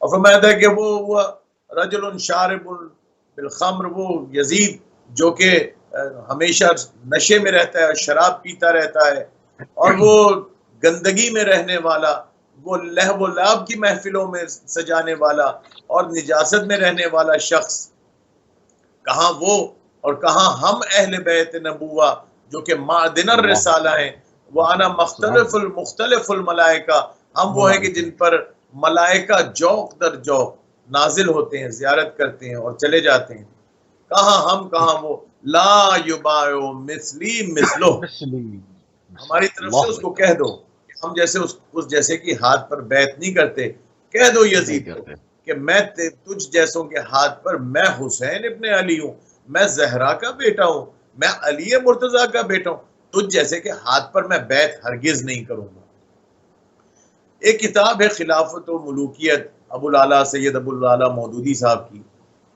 اور فرمایا تھا کہ وہ رجل شارب بالخمر، وہ یزید جو کہ ہمیشہ نشے میں رہتا ہے، شراب پیتا رہتا ہے، اور وہ گندگی میں رہنے والا، وہ لہو و لعب کی محفلوں میں سجانے والا اور نجاست میں رہنے والا شخص، کہاں وہ اور کہاں ہم اہل بیت نبوہ جو کہ معدن الرسالہ ہیں، وہ انا مختلف الملائکہ، ہم وہ ہیں کہ جن پر ملائکہ جوق در جوق نازل ہوتے ہیں، زیارت کرتے ہیں اور چلے جاتے ہیں. کہاں ہم کہاں وہ، لا یبایع مثلی مثلہ، ہماری طرف سے اس کو کہہ دو کہ ہم جیسے اس جیسے کی ہاتھ پر بیعت نہیں کرتے. کہہ دو یزید کو کہ میں تجھ جیسوں کے ہاتھ پر، میں حسین ابن علی ہوں، میں زہرا کا بیٹا ہوں، میں علی مرتضیٰ کا بیٹا ہوں، تجھ جیسے کہ ہاتھ پر میں بیعت ہرگز نہیں کروں گا. ایک کتاب ہے خلافت و ملوکیت ابو الاعلیٰ سید ابو الاعلیٰ مودودی صاحب کی،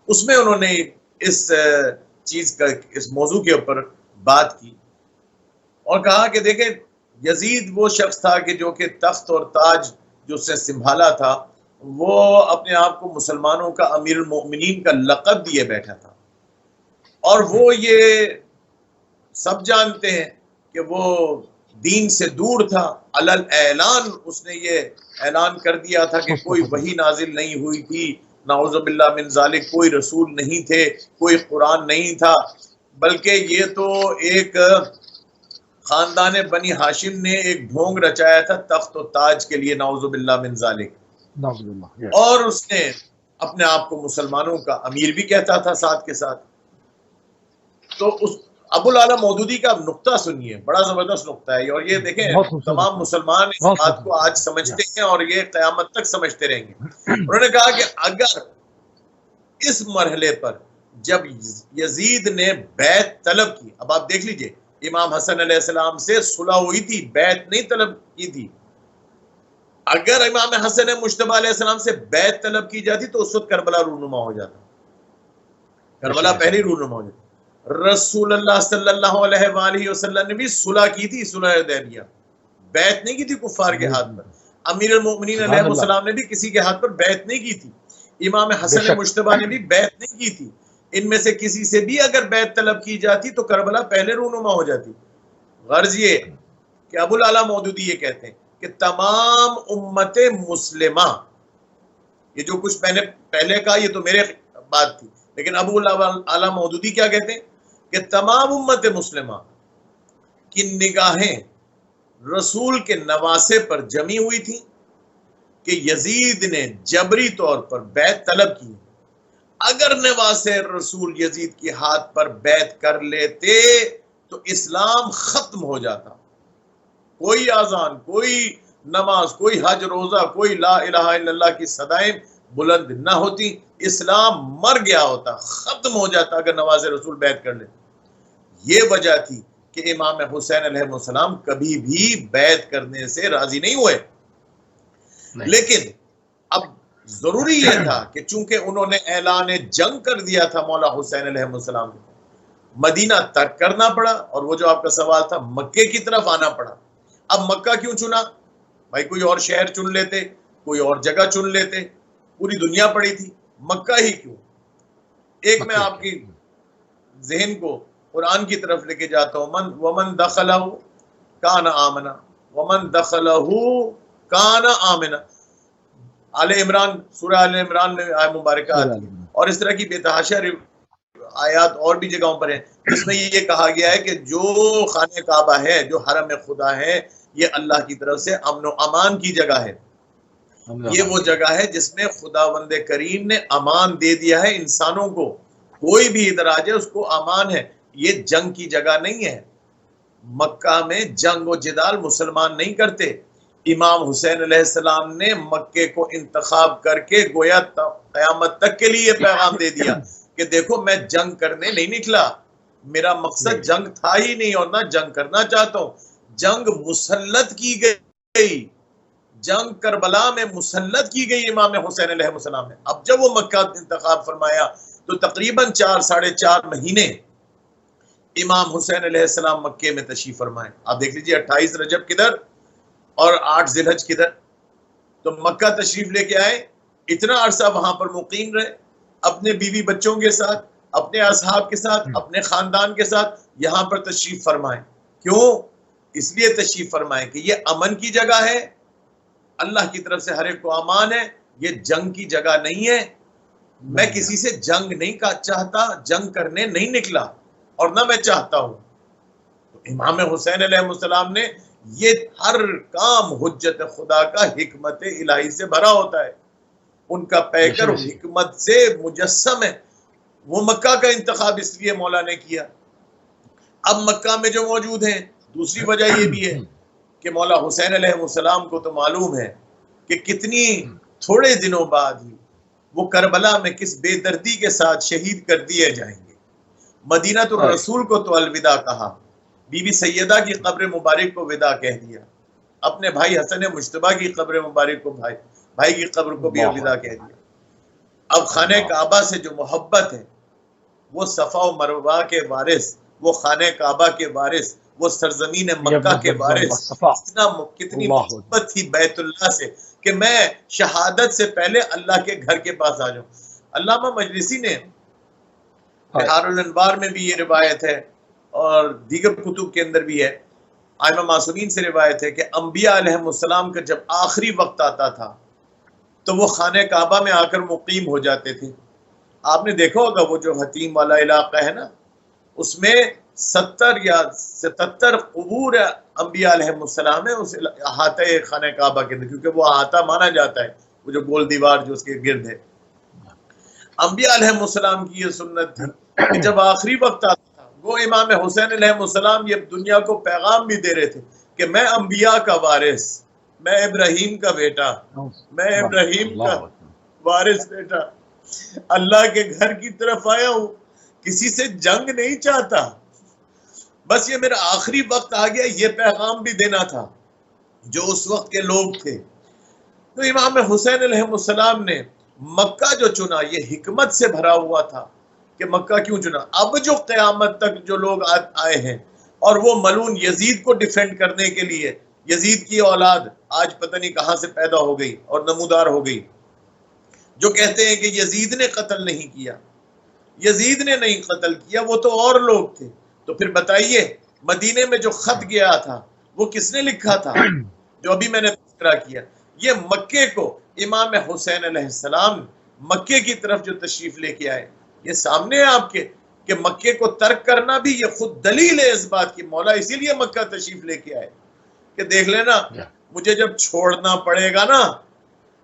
اس میں انہوں نے اس چیز کا، اس موضوع کے اوپر بات کی اور کہا کہ دیکھیں یزید وہ شخص تھا کہ جو کہ تخت اور تاج جو اس نے سنبھالا تھا، وہ اپنے آپ کو مسلمانوں کا امیر المؤمنین کا لقب دیے بیٹھا تھا، اور وہ یہ سب جانتے ہیں کہ وہ دین سے دور تھا. علل اعلان اس نے یہ اعلان کر دیا تھا کہ کوئی وحی نازل نہیں ہوئی تھی، نعوذ باللہ من ذالک، کوئی رسول نہیں تھے، کوئی قرآن نہیں تھا، بلکہ یہ تو ایک خاندان بنی ہاشم نے ایک ڈھونگ رچایا تھا تخت و تاج کے لیے، نعوذ باللہ من ذالک. اور اس نے اپنے آپ کو مسلمانوں کا امیر بھی کہتا تھا ساتھ کے ساتھ. تو اس ابو الاعلیٰ مودودی کا نقطہ سنیے، بڑا زبردست نقطہ ہے، اور یہ دیکھیں تمام مسلمان اس بات کو آج سمجھتے ہیں اور یہ قیامت تک سمجھتے رہیں گے. انہوں نے کہا کہ اگر اس مرحلے پر جب یزید نے بیعت طلب کی، اب آپ دیکھ لیجئے امام حسن علیہ السلام سے صلح ہوئی تھی، بیعت نہیں طلب کی تھی. اگر امام حسن مجتبیٰ علیہ السلام سے بیعت طلب کی جاتی تو اس وقت کربلا رونما ہو جاتا، کربلا پہلی رونما ہو جاتا. رسول اللہ صلی اللہ علیہ وآلہ وسلم نے بھی صلح کی تھی، صلح حدیبیہ، بیعت نہیں کی تھی کفار کے ہاتھ پر. امیر المؤمنین علیہ السلام نے بھی کسی کے ہاتھ پر بیعت نہیں کی تھی. امام حسن مجتبیٰ نے بھی بیعت نہیں کی تھی. ان میں سے کسی سے بھی اگر بیعت طلب کی جاتی تو کربلا پہلے رونما ہو جاتی. غرض یہ کہ ابو الاعلیٰ مودودی یہ کہتے ہیں کہ تمام امت مسلمہ، یہ جو کچھ میں نے پہلے کہا یہ تو میرے بات تھی، لیکن ابو الاعلیٰ مودودی کیا کہتے ہیں کہ تمام امت مسلمہ کی نگاہیں رسول کے نواسے پر جمی ہوئی تھی کہ یزید نے جبری طور پر بیعت طلب کی. اگر نواسے رسول یزید کے ہاتھ پر بیعت کر لیتے تو اسلام ختم ہو جاتا، کوئی اذان، کوئی نماز، کوئی حج روزہ، کوئی لا الہ الا اللہ کی صدائیں بلند نہ ہوتی، اسلام مر گیا ہوتا، ختم ہو جاتا اگر نواز رسول بیعت کر لے. یہ وجہ تھی کہ امام حسین علیہ السلام کبھی بھی بیعت کرنے سے راضی نہیں ہوئے. لیکن اب ضروری یہ تھا کہ چونکہ انہوں نے اعلان جنگ کر دیا تھا مولا حسین علیہ السلام کو، مدینہ ترک کرنا پڑا، اور وہ جو آپ کا سوال تھا مکے کی طرف آنا پڑا. اب مکہ کیوں چنا بھائی؟ کوئی اور شہر چن لیتے، کوئی اور جگہ چن لیتے، پوری دنیا پڑی تھی، مکہ ہی کیوں؟ ایک میں آپ کی ذہن کو قرآن کی طرف لے کے جاتا ہوں، ومن دخلہ کان آمنا، ومن دخلہ کان آمنا. آل عمران، سورہ آل عمران میں آیت مبارکہ آتی ہے، اور اس طرح کی بے تحاشا آیات اور بھی جگہوں پر ہیں جس میں یہ کہا گیا ہے کہ جو خانہ کعبہ ہے، جو حرم خدا ہے، یہ اللہ کی طرف سے امن و امان کی جگہ ہے. یہ وہ جگہ ہے جس میں خداوند کریم نے امان دے دیا ہے انسانوں کو، کوئی بھی ادھر آ جائے اس کو امان ہے. یہ جنگ کی جگہ نہیں ہے. مکہ میں جنگ و جدال مسلمان نہیں کرتے. امام حسین علیہ السلام نے مکے کو انتخاب کر کے گویا قیامت تک کے لیے پیغام دے دیا کہ دیکھو میں جنگ کرنے نہیں نکلا، میرا مقصد جنگ تھا ہی نہیں اور نہ جنگ کرنا چاہتا ہوں. جنگ مسلط کی گئی، جنگ کربلا میں مسلط کی گئی امام حسین علیہ السلام نے. اب جب وہ مکہ انتخاب فرمایا تو تقریباً 4.5 مہینے امام حسین علیہ السلام مکے میں تشریف فرمائے. آپ دیکھ لیجیے 28 رجب کدھر اور 8 ذی الحج کدھر. تو مکہ تشریف لے کے آئے اتنا عرصہ وہاں پر مقیم رہے، اپنے بیوی بچوں کے ساتھ، اپنے اصحاب کے ساتھ، اپنے خاندان کے ساتھ یہاں پر تشریف فرمائیں۔ کیوں؟ اس لیے تشریف فرمائیں کہ یہ امن کی جگہ ہے، اللہ کی طرف سے ہر ایک کو امان ہے، یہ جنگ کی جگہ نہیں ہے۔ میں کسی سے جنگ نہیں چاہتا، جنگ کرنے نہیں نکلا، اور نہ میں چاہتا ہوں۔ تو امام حسین علیہ السلام نے یہ ہر کام حجت خدا کا حکمت الہی سے بھرا ہوتا ہے، ان کا پیکر حکمت سے مجسم ہے۔ وہ مکہ کا انتخاب اس لیے مولا نے کیا۔ اب مکہ میں جو موجود ہیں، دوسری وجہ یہ بھی ہے کہ مولا حسین علیہ السلام کو تو معلوم ہے کہ کتنی تھوڑے دنوں بعد ہی وہ کربلا میں کس بے دردی کے ساتھ شہید کر دیے جائیں گے۔ مدینہ الرسول کو تو الوداع کہا، بی بی سیدہ کی قبر مبارک کو وداع کہہ دیا، اپنے بھائی حسن مجتبیٰ کی قبر مبارک کو بھائی کی قبر کو بھی الوداع کہہ دیا۔ اب خانہ کعبہ سے جو محبت ہے، وہ صفا و مروہ کے وارث، وہ خانہ کعبہ کے وارث، وہ سرزمین مکہ کے وارث، کتنی محبت تھی بیت اللہ سے کہ میں شہادت سے پہلے اللہ کے گھر کے پاس آ جاؤں۔ علامہ مجلسی نے بہار الانوار میں بھی یہ روایت ہے، اور دیگر کتب کے اندر بھی ہے، ائمہ معصومین سے روایت ہے کہ انبیاء علیہ السلام کا جب آخری وقت آتا تھا تو وہ خانہ کعبہ میں آ کر مقیم ہو جاتے تھے۔ آپ نے دیکھا ہوگا وہ جو حتیم والا علاقہ ہے نا، اس میں 70 یا 77 قبور انبیاء علیہ السلام ہے اس احاطہ خانہ کعبہ کے اندر، کیونکہ وہ احاطہ مانا جاتا ہے، وہ جو گول دیوار جو اس کے گرد ہے۔ انبیاء علیہ السلام کی یہ سنت تھی کہ جب آخری وقت آتا تھا، وہ امام حسین علیہ السلام یہ دنیا کو پیغام بھی دے رہے تھے کہ میں انبیاء کا وارث، میں ابراہیم کا بیٹا، میں ابراہیم کا وارث بیٹا، اللہ کے گھر کی طرف آیا ہوں، کسی سے جنگ نہیں چاہتا، بس یہ میرا آخری وقت آ گیا، یہ پیغام بھی دینا تھا جو اس وقت کے لوگ تھے۔ تو امام حسین علیہ السلام نے مکہ جو چنا، یہ حکمت سے بھرا ہوا تھا کہ مکہ کیوں چنا۔ اب جو قیامت تک جو لوگ آئے ہیں، اور وہ ملعون یزید کو ڈیفینڈ کرنے کے لیے، یزید کی اولاد آج پتہ نہیں کہاں سے پیدا ہو گئی اور نمودار ہو گئی، جو کہتے ہیں کہ یزید نے قتل نہیں کیا، یزید نے نہیں قتل کیا، وہ تو اور لوگ تھے۔ تو پھر بتائیے، مدینے میں جو خط گیا تھا وہ کس نے لکھا تھا؟ جو ابھی میں نے تذکرہ کیا، یہ مکے کو امام حسین علیہ السلام مکے کی طرف جو تشریف لے کے آئے، یہ سامنے ہے آپ کے کہ مکے کو ترک کرنا بھی یہ خود دلیل ہے اس بات کی، مولا اسی لیے مکہ تشریف لے کے آئے کہ دیکھ لینا، مجھے جب چھوڑنا پڑے گا نا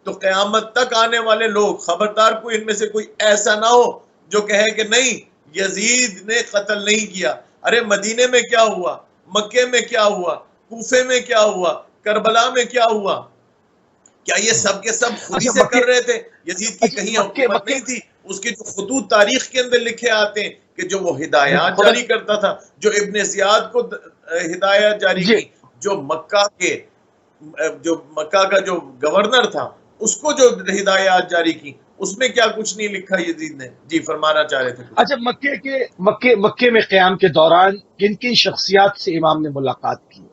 تو قیامت تک آنے والے لوگ، خبردار کوئی ان میں سے کوئی ایسا نہ ہو جو کہے کہ نہیں یزید نے قتل نہیں کیا۔ ارے مدینے میں کیا ہوا، مکے میں کیا ہوا، کوفے میں کیا ہوا، کربلا میں کیا ہوا؟ کیا یہ سب کے سب خود ہی سے کر رہے تھے؟ یزید کی کہیں حکومت نہیں تھی؟ اس کے جو خطوط تاریخ کے اندر لکھے آتے ہیں کہ جو وہ ہدایات جاری کرتا تھا، جو ابن زیاد کو ہدایات جاری کی، جو مکہ کا جو گورنر تھا اس کو جو ہدایات جاری کی، اس میں کیا کچھ نہیں لکھا یزید نے؟ جی فرمانا چاہ رہے تھے۔ اچھا، مکے میں قیام کے دوران کن کن شخصیات سے امام نے ملاقات کی ہے؟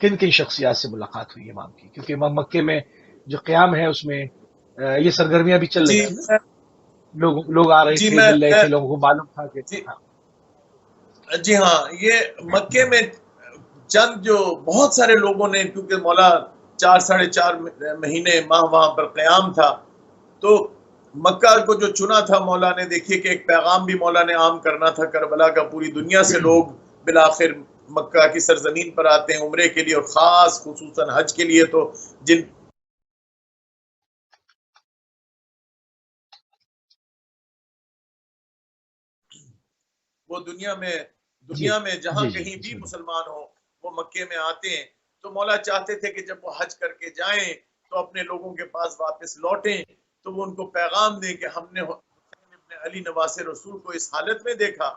کن کن شخصیات سے ملاقات ہوئی امام کی؟ کیونکہ امام مکے میں جو قیام ہے اس میں یہ سرگرمیاں بھی چل رہی تھیں، لوگ آ رہے تھے، مل رہے تھے، لوگوں کو معلوم تھا کہ جی ہاں، یہ مکے میں چند جو بہت سارے لوگوں نے، کیونکہ مولا 4.5 مہینے ماہ وہاں پر قیام تھا، تو مکہ کو جو چنا تھا مولا نے، دیکھیے کہ ایک پیغام بھی مولا نے عام کرنا تھا کربلا کا، پوری دنیا سے لوگ بالآخر مکہ کی سرزمین پر آتے ہیں عمرے کے لیے، اور خاص خصوصاً حج کے لیے، تو جن وہ دنیا میں جہاں کہیں بھی مسلمان ہو وہ مکے میں آتے ہیں، تو مولا چاہتے تھے کہ جب وہ حج کر کے جائیں تو اپنے لوگوں کے پاس واپس لوٹیں، تو وہ ان کو پیغام دیں کہ ہم نے حسین ابن علی نواسے رسول کو اس حالت میں دیکھا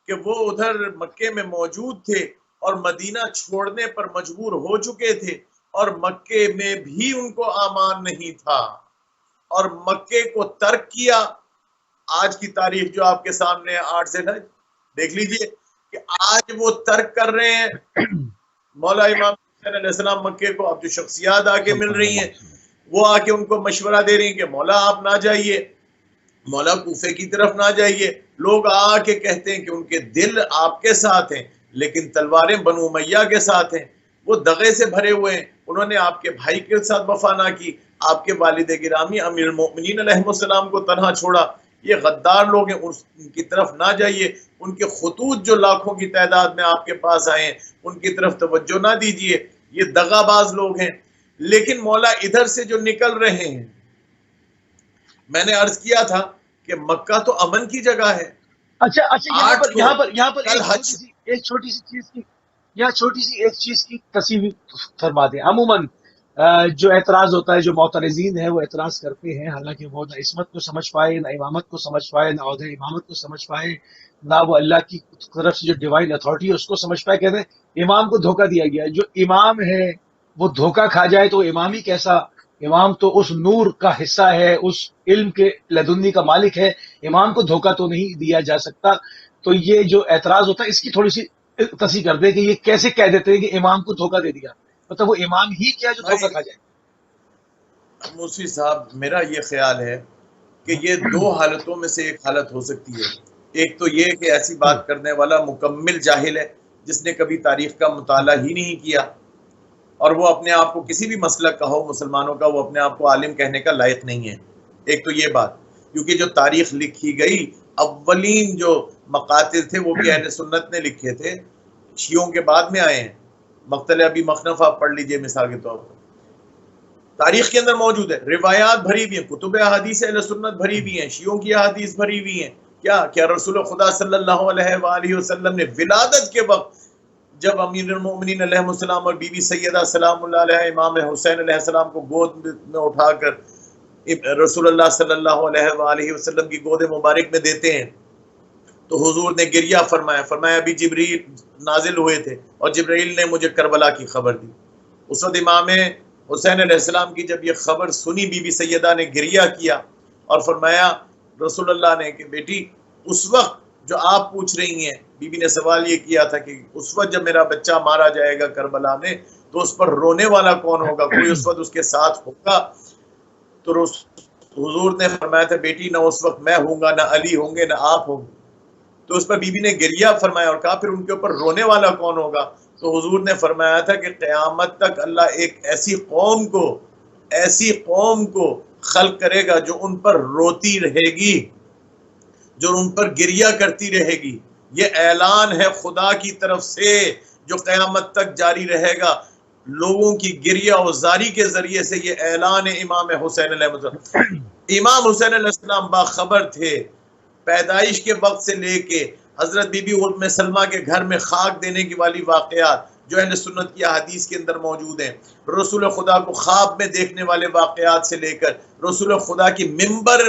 کہ وہ ادھر مکے میں موجود تھے اور مدینہ چھوڑنے پر مجبور ہو چکے تھے، اور مکے میں بھی ان کو امان نہیں تھا، اور مکے کو ترک کیا۔ آج کی تاریخ جو آپ کے سامنے 8 سے دیکھ لیجئے کہ آج وہ ترک کر رہے ہیں۔ مولا امام حسین علیہ السلام مکے کو، اب جو شخصیات آگے مل رہی ہیں وہ آ کے ان کو مشورہ دے رہی ہیں کہ مولا آپ نہ جائیے، مولا کوفے کی طرف نہ جائیے. لوگ آ کے کہتے ہیں کہ ان کے دل آپ کے ساتھ ہیں لیکن تلواریں بنو امیہ کے ساتھ ہیں، وہ دغے سے بھرے ہوئے ہیں، انہوں نے آپ کے بھائی کے ساتھ وفا نہ کی، آپ کے والد گرامی امیر المؤمنین علیہ السلام کو تنہا چھوڑا. یہ غدار لوگ ہیں، ان کی طرف نہ جائیے. ان کے خطوط جو لاکھوں کی تعداد میں آپ کے پاس آئے ہیں ان کی طرف توجہ نہ دیجیے، یہ دغا باز لوگ ہیں. لیکن مولا ادھر سے جو نکل رہے ہیں، میں نے عرض کیا تھا کہ مکہ تو امن کی جگہ ہے. اچھا یہاں پر کل حج ایک چھوٹی سی ایک چیز کی تصویر فرما دیں. عموماً جو اعتراض ہوتا ہے، جو معترضین ہیں وہ اعتراض کرتے ہیں، حالانکہ وہ نہ عصمت کو سمجھ پائے، نہ امامت کو سمجھ پائے، نہ عہدہ امامت کو سمجھ پائے، نہ وہ اللہ کی طرف سے جو ڈیوائن اتھارٹی ہے اس کو سمجھ پائے. کہتے ہیں امام کو دھوکہ دیا گیا ہے. جو امام ہے وہ دھوکہ کھا جائے تو امام ہی کیسا؟ امام تو اس نور کا حصہ ہے، اس علم کے لدنی کا مالک ہے. امام کو دھوکہ تو نہیں دیا جا سکتا. تو یہ جو اعتراض ہوتا ہے اس کی تھوڑی سی تصحیح کر دیں کہ یہ کیسے کہہ دیتے ہیں کہ امام کو دھوکہ دے دیا، مطلب وہ امام ہی کیا جو دھوکہ کھا جائے. موسوی صاحب، میرا یہ خیال ہے کہ یہ دو حالتوں میں سے ایک حالت ہو سکتی ہے. ایک تو یہ کہ ایسی بات کرنے والا مکمل جاہل ہے جس نے کبھی تاریخ کا مطالعہ ہی نہیں کیا، اور وہ اپنے آپ کو کسی بھی مسلک کا ہو مسلمانوں کا، وہ اپنے آپ کو عالم کہنے کا لائق نہیں ہے. ایک تو یہ بات، کیونکہ جو تاریخ لکھی گئی اولین جو مقاتل تھے وہ بھی اہل سنت نے لکھے تھے، شیعوں کے بعد میں آئے ہیں. مقتل ابی مخنف آپ پڑھ لیجئے مثال کے طور پر، تاریخ کے اندر موجود ہے، روایات بھری ہوئی ہیں، کتب احادیث اہل سنت بھری ہوئی ہیں، شیعوں کی احادیث بھری ہوئی ہیں. کیا رسول خدا صلی اللہ علیہ وآلہ وسلم نے ولادت کے وقت جب امیر المومنین علیہ السلام اور بی بی سیدہ سلام اللہ علیہ امام حسین علیہ السلام کو گود میں اٹھا کر رسول اللہ صلی اللہ علیہ وآلہ وسلم کی گود مبارک میں دیتے ہیں تو حضور نے گریہ فرمایا ابھی جبریل نازل ہوئے تھے اور جبریل نے مجھے کربلا کی خبر دی. اس وقت امام حسین علیہ السلام کی جب یہ خبر سنی، بی بی سیدہ نے گریہ کیا اور فرمایا رسول اللہ نے کہ بیٹی اس وقت جو آپ پوچھ رہی ہیں، بی بی نے سوال یہ کیا تھا کہ اس وقت جب میرا بچہ مارا جائے گا کربلا میں تو اس پر رونے والا کون ہوگا، کوئی اس وقت اس کے ساتھ ہوگا؟ تو حضور نے فرمایا تھا بیٹی نہ اس وقت میں ہوں گا، نہ علی ہوں گے، نہ آپ ہوں گے. تو اس پر بی بی نے گریہ فرمایا اور کہا پھر ان کے اوپر رونے والا کون ہوگا؟ تو حضور نے فرمایا تھا کہ قیامت تک اللہ ایک ایسی قوم کو خلق کرے گا جو ان پر روتی رہے گی، جو ان پر گریہ کرتی رہے گی. یہ اعلان ہے خدا کی طرف سے جو قیامت تک جاری رہے گا. لوگوں کی گریہ و زاری کے ذریعے سے یہ اعلان ہے امام حسین علیہ السلام. امام حسین علیہ السلام باخبر تھے پیدائش کے وقت سے لے کے حضرت بی بی ام سلمہ کے گھر میں خاک دینے کی والی واقعات جو اہل سنت کی احادیث کے اندر موجود ہیں، رسول خدا کو خواب میں دیکھنے والے واقعات سے لے کر رسول خدا کی ممبر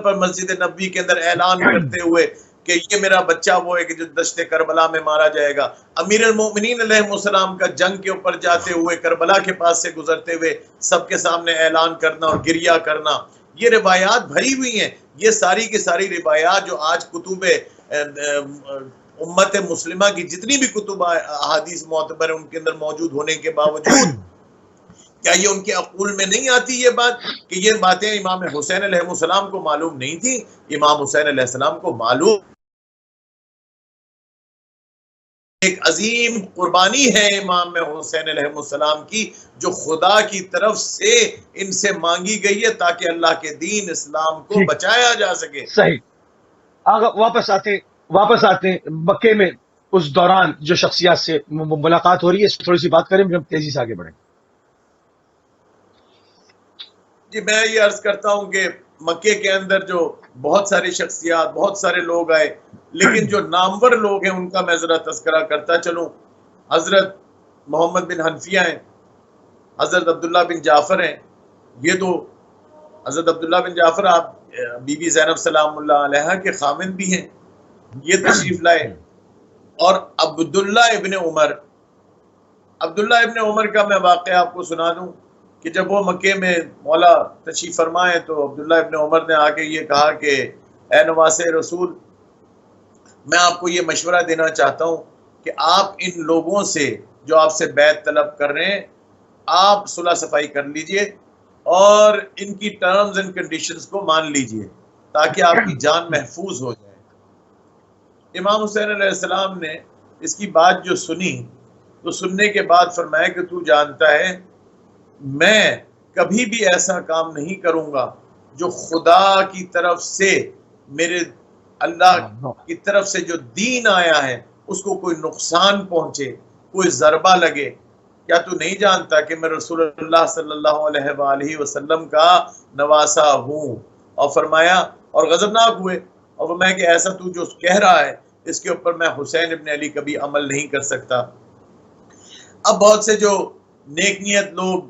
پر مسجد نبوی کے اندر اعلان کرتے ہوئے کہ یہ میرا بچہ وہ ہے کہ جو دشت کربلا میں مارا جائے گا. امیر المؤمنین علیہ السلام کا جنگ کے اوپر جاتے ہوئے کربلا کے پاس سے گزرتے ہوئے سب کے سامنے اعلان کرنا اور گریہ کرنا، یہ روایات بھری ہوئی ہیں. یہ ساری کی ساری روایات جو آج کتب امت مسلمہ کی جتنی بھی کتب احادیث معتبر ہیں ان کے اندر موجود ہونے کے باوجود کیا یہ ان کے عقول میں نہیں آتی یہ بات کہ یہ باتیں امام حسین علیہ السلام کو معلوم نہیں تھی؟ امام حسین علیہ السلام کو معلوم. ایک عظیم قربانی ہے امام حسین علیہ السلام کی جو خدا کی طرف سے ان سے مانگی گئی ہے تاکہ اللہ کے دین اسلام کو بچایا جا سکے. صحیح. واپس آتے ہیں مکے میں اس دوران جو شخصیات سے ملاقات ہو رہی ہے، اس تھوڑی سی بات کریں پھر ہم تیزی سے آگے بڑھیں. جی میں یہ عرض کرتا ہوں کہ مکے کے اندر جو بہت ساری شخصیات، بہت سارے لوگ آئے، لیکن جو نامور لوگ ہیں ان کا میں ذرا تذکرہ کرتا چلوں. حضرت محمد بن حنفیہ ہیں، حضرت عبداللہ بن جعفر ہیں. یہ دو حضرت عبداللہ بن جعفر آپ بی بی زینب سلام اللہ علیہ کے خامند بھی ہیں، یہ تشریف لائے. اور عبداللہ ابن عمر کا میں واقعہ آپ کو سنا دوں کہ جب وہ مکے میں مولا تشریف فرمائے تو عبداللہ ابن عمر نے آ کے یہ کہا کہ اے نواسے رسول، میں آپ کو یہ مشورہ دینا چاہتا ہوں کہ آپ ان لوگوں سے جو آپ سے بیعت طلب کر رہے ہیں آپ صلح صفائی کر لیجئے اور ان کی ٹرمز اینڈ کنڈیشنز کو مان لیجئے تاکہ آپ کی جان محفوظ ہو جائے۔ امام حسین علیہ السلام نے اس کی بات جو سنی تو سننے کے بعد فرمایا کہ تو جانتا ہے میں کبھی بھی ایسا کام نہیں کروں گا جو خدا کی طرف سے میرے اللہ کی طرف سے جو دین آیا ہے اس کو کوئی نقصان پہنچے، کوئی ضربہ لگے۔ کیا تو نہیں جانتا کہ میں رسول اللہ صلی اللہ علیہ وآلہ وسلم کا نواسا ہوں؟ اور فرمایا اور غضبناک ہوئے اور فرمایا کہ ایسا تو جو کہہ رہا ہے اس کے اوپر میں حسین ابن علی کبھی عمل نہیں کر سکتا۔ اب بہت سے جو نیک نیت لوگ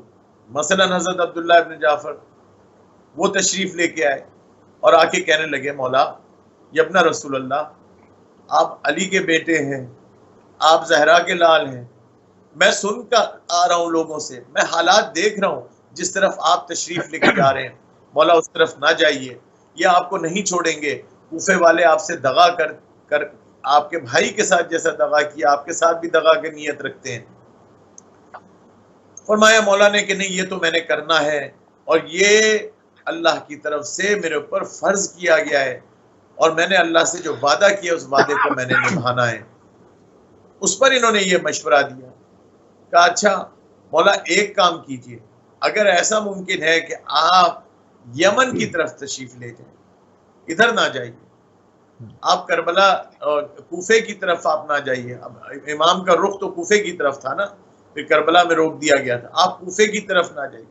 مثلا حضرت عبداللہ ابن جعفر وہ تشریف لے کے آئے اور آ کے کہنے لگے مولا یبنا رسول اللہ، آپ علی کے بیٹے ہیں، آپ زہرا کے لال ہیں، میں سن کر آ رہا ہوں لوگوں سے، میں حالات دیکھ رہا ہوں جس طرف آپ تشریف لے کے جا رہے ہیں، مولا اس طرف نہ جائیے، یہ آپ کو نہیں چھوڑیں گے، کوفے والے آپ سے دغا کر آپ کے بھائی کے ساتھ جیسا دغا کیا آپ کے ساتھ بھی دغا کی نیت رکھتے ہیں۔ فرمایا مولا نے کہ نہیں یہ تو میں نے کرنا ہے اور یہ اللہ کی طرف سے میرے اوپر فرض کیا گیا ہے اور میں نے اللہ سے جو وعدہ کیا اس وعدے کو میں نے نبھانا ہے۔ اس پر انہوں نے یہ مشورہ دیا، کہا اچھا مولا ایک کام کیجئے، اگر ایسا ممکن ہے کہ آپ یمن کی طرف تشریف لے جائیں، ادھر نہ جائیے، آپ کربلا کوفے کی طرف آپ نہ جائیے، اب امام کا رخ تو کوفے کی طرف تھا نا، پھر کربلا میں روک دیا گیا تھا، آپ کوفے کی طرف نہ جائیے،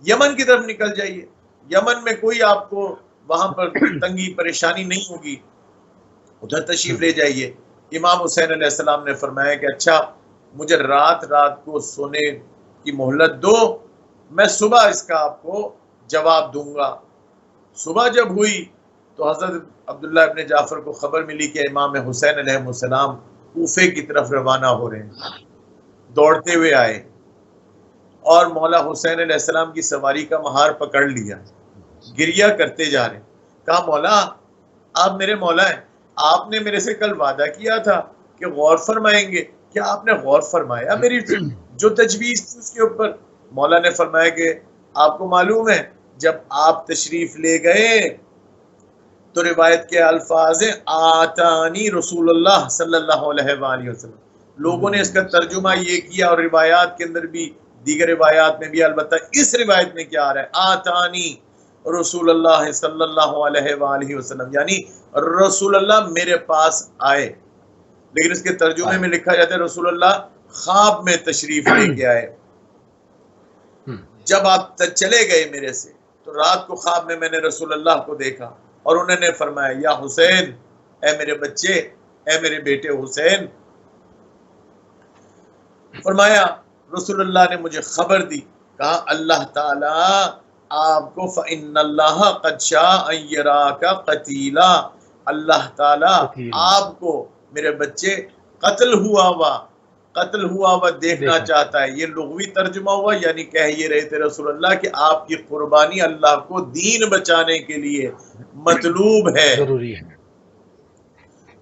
یمن کی طرف نکل جائیے، یمن میں کوئی آپ کو وہاں پر تنگی پریشانی نہیں ہوگی، ادھر تشریف لے جائیے۔ امام حسین علیہ السلام نے فرمایا کہ اچھا مجھے رات کو سونے کی مہلت دو، میں صبح اس کا آپ کو جواب دوں گا۔ صبح جب ہوئی تو حضرت عبداللہ ابن جعفر کو خبر ملی کہ امام حسین علیہ السلام کوفے کی طرف روانہ ہو رہے ہیں، دوڑتے ہوئے آئے اور مولا حسین علیہ السلام کی سواری کا مہار پکڑ لیا، گریہ کرتے جا رہے ہیں۔ کہا مولا آپ میرے مولا ہیں، آپ نے میرے سے کل وعدہ کیا تھا کہ غور فرمائیں گے، کیا آپ نے غور فرمایا میری جو تجویز تھی اس کے اوپر؟ مولا نے فرمایا کہ آپ کو معلوم ہے جب آپ تشریف لے گئے تو روایت کے الفاظ ہیں آتانی رسول اللہ صلی اللہ علیہ وآلہ وسلم، لوگوں نے اس کا ترجمہ یہ کیا اور روایات کے اندر بھی دیگر روایات میں بھی، البتہ اس روایت میں کیا آ رہا ہے آتانی رسول اللہ صلی اللہ علیہ وآلہ وسلم، یعنی رسول اللہ میرے پاس آئے، لیکن اس کے ترجمے میں لکھا جاتا ہے رسول اللہ خواب میں تشریف لے کے آئے۔ جب آپ چلے گئے میرے سے تو رات کو خواب میں نے رسول اللہ کو دیکھا اور انہوں نے فرمایا یا حسین، اے میرے بچے، اے میرے بیٹے حسین، فرمایا رسول اللہ نے مجھے خبر دی، کہا اللہ تعالی آپ کو فإن اللہ قد شاء ان یراک قتیلا، اللہ تعالی آپ کو میرے بچے قتل ہوا ہوا دیکھنا چاہتا ہے۔ یہ لغوی ترجمہ ہوا، یعنی کہہ یہ رہے تھے رسول اللہ کہ آپ کی قربانی اللہ کو دین بچانے کے لیے مطلوب ہے، ضروری ہے۔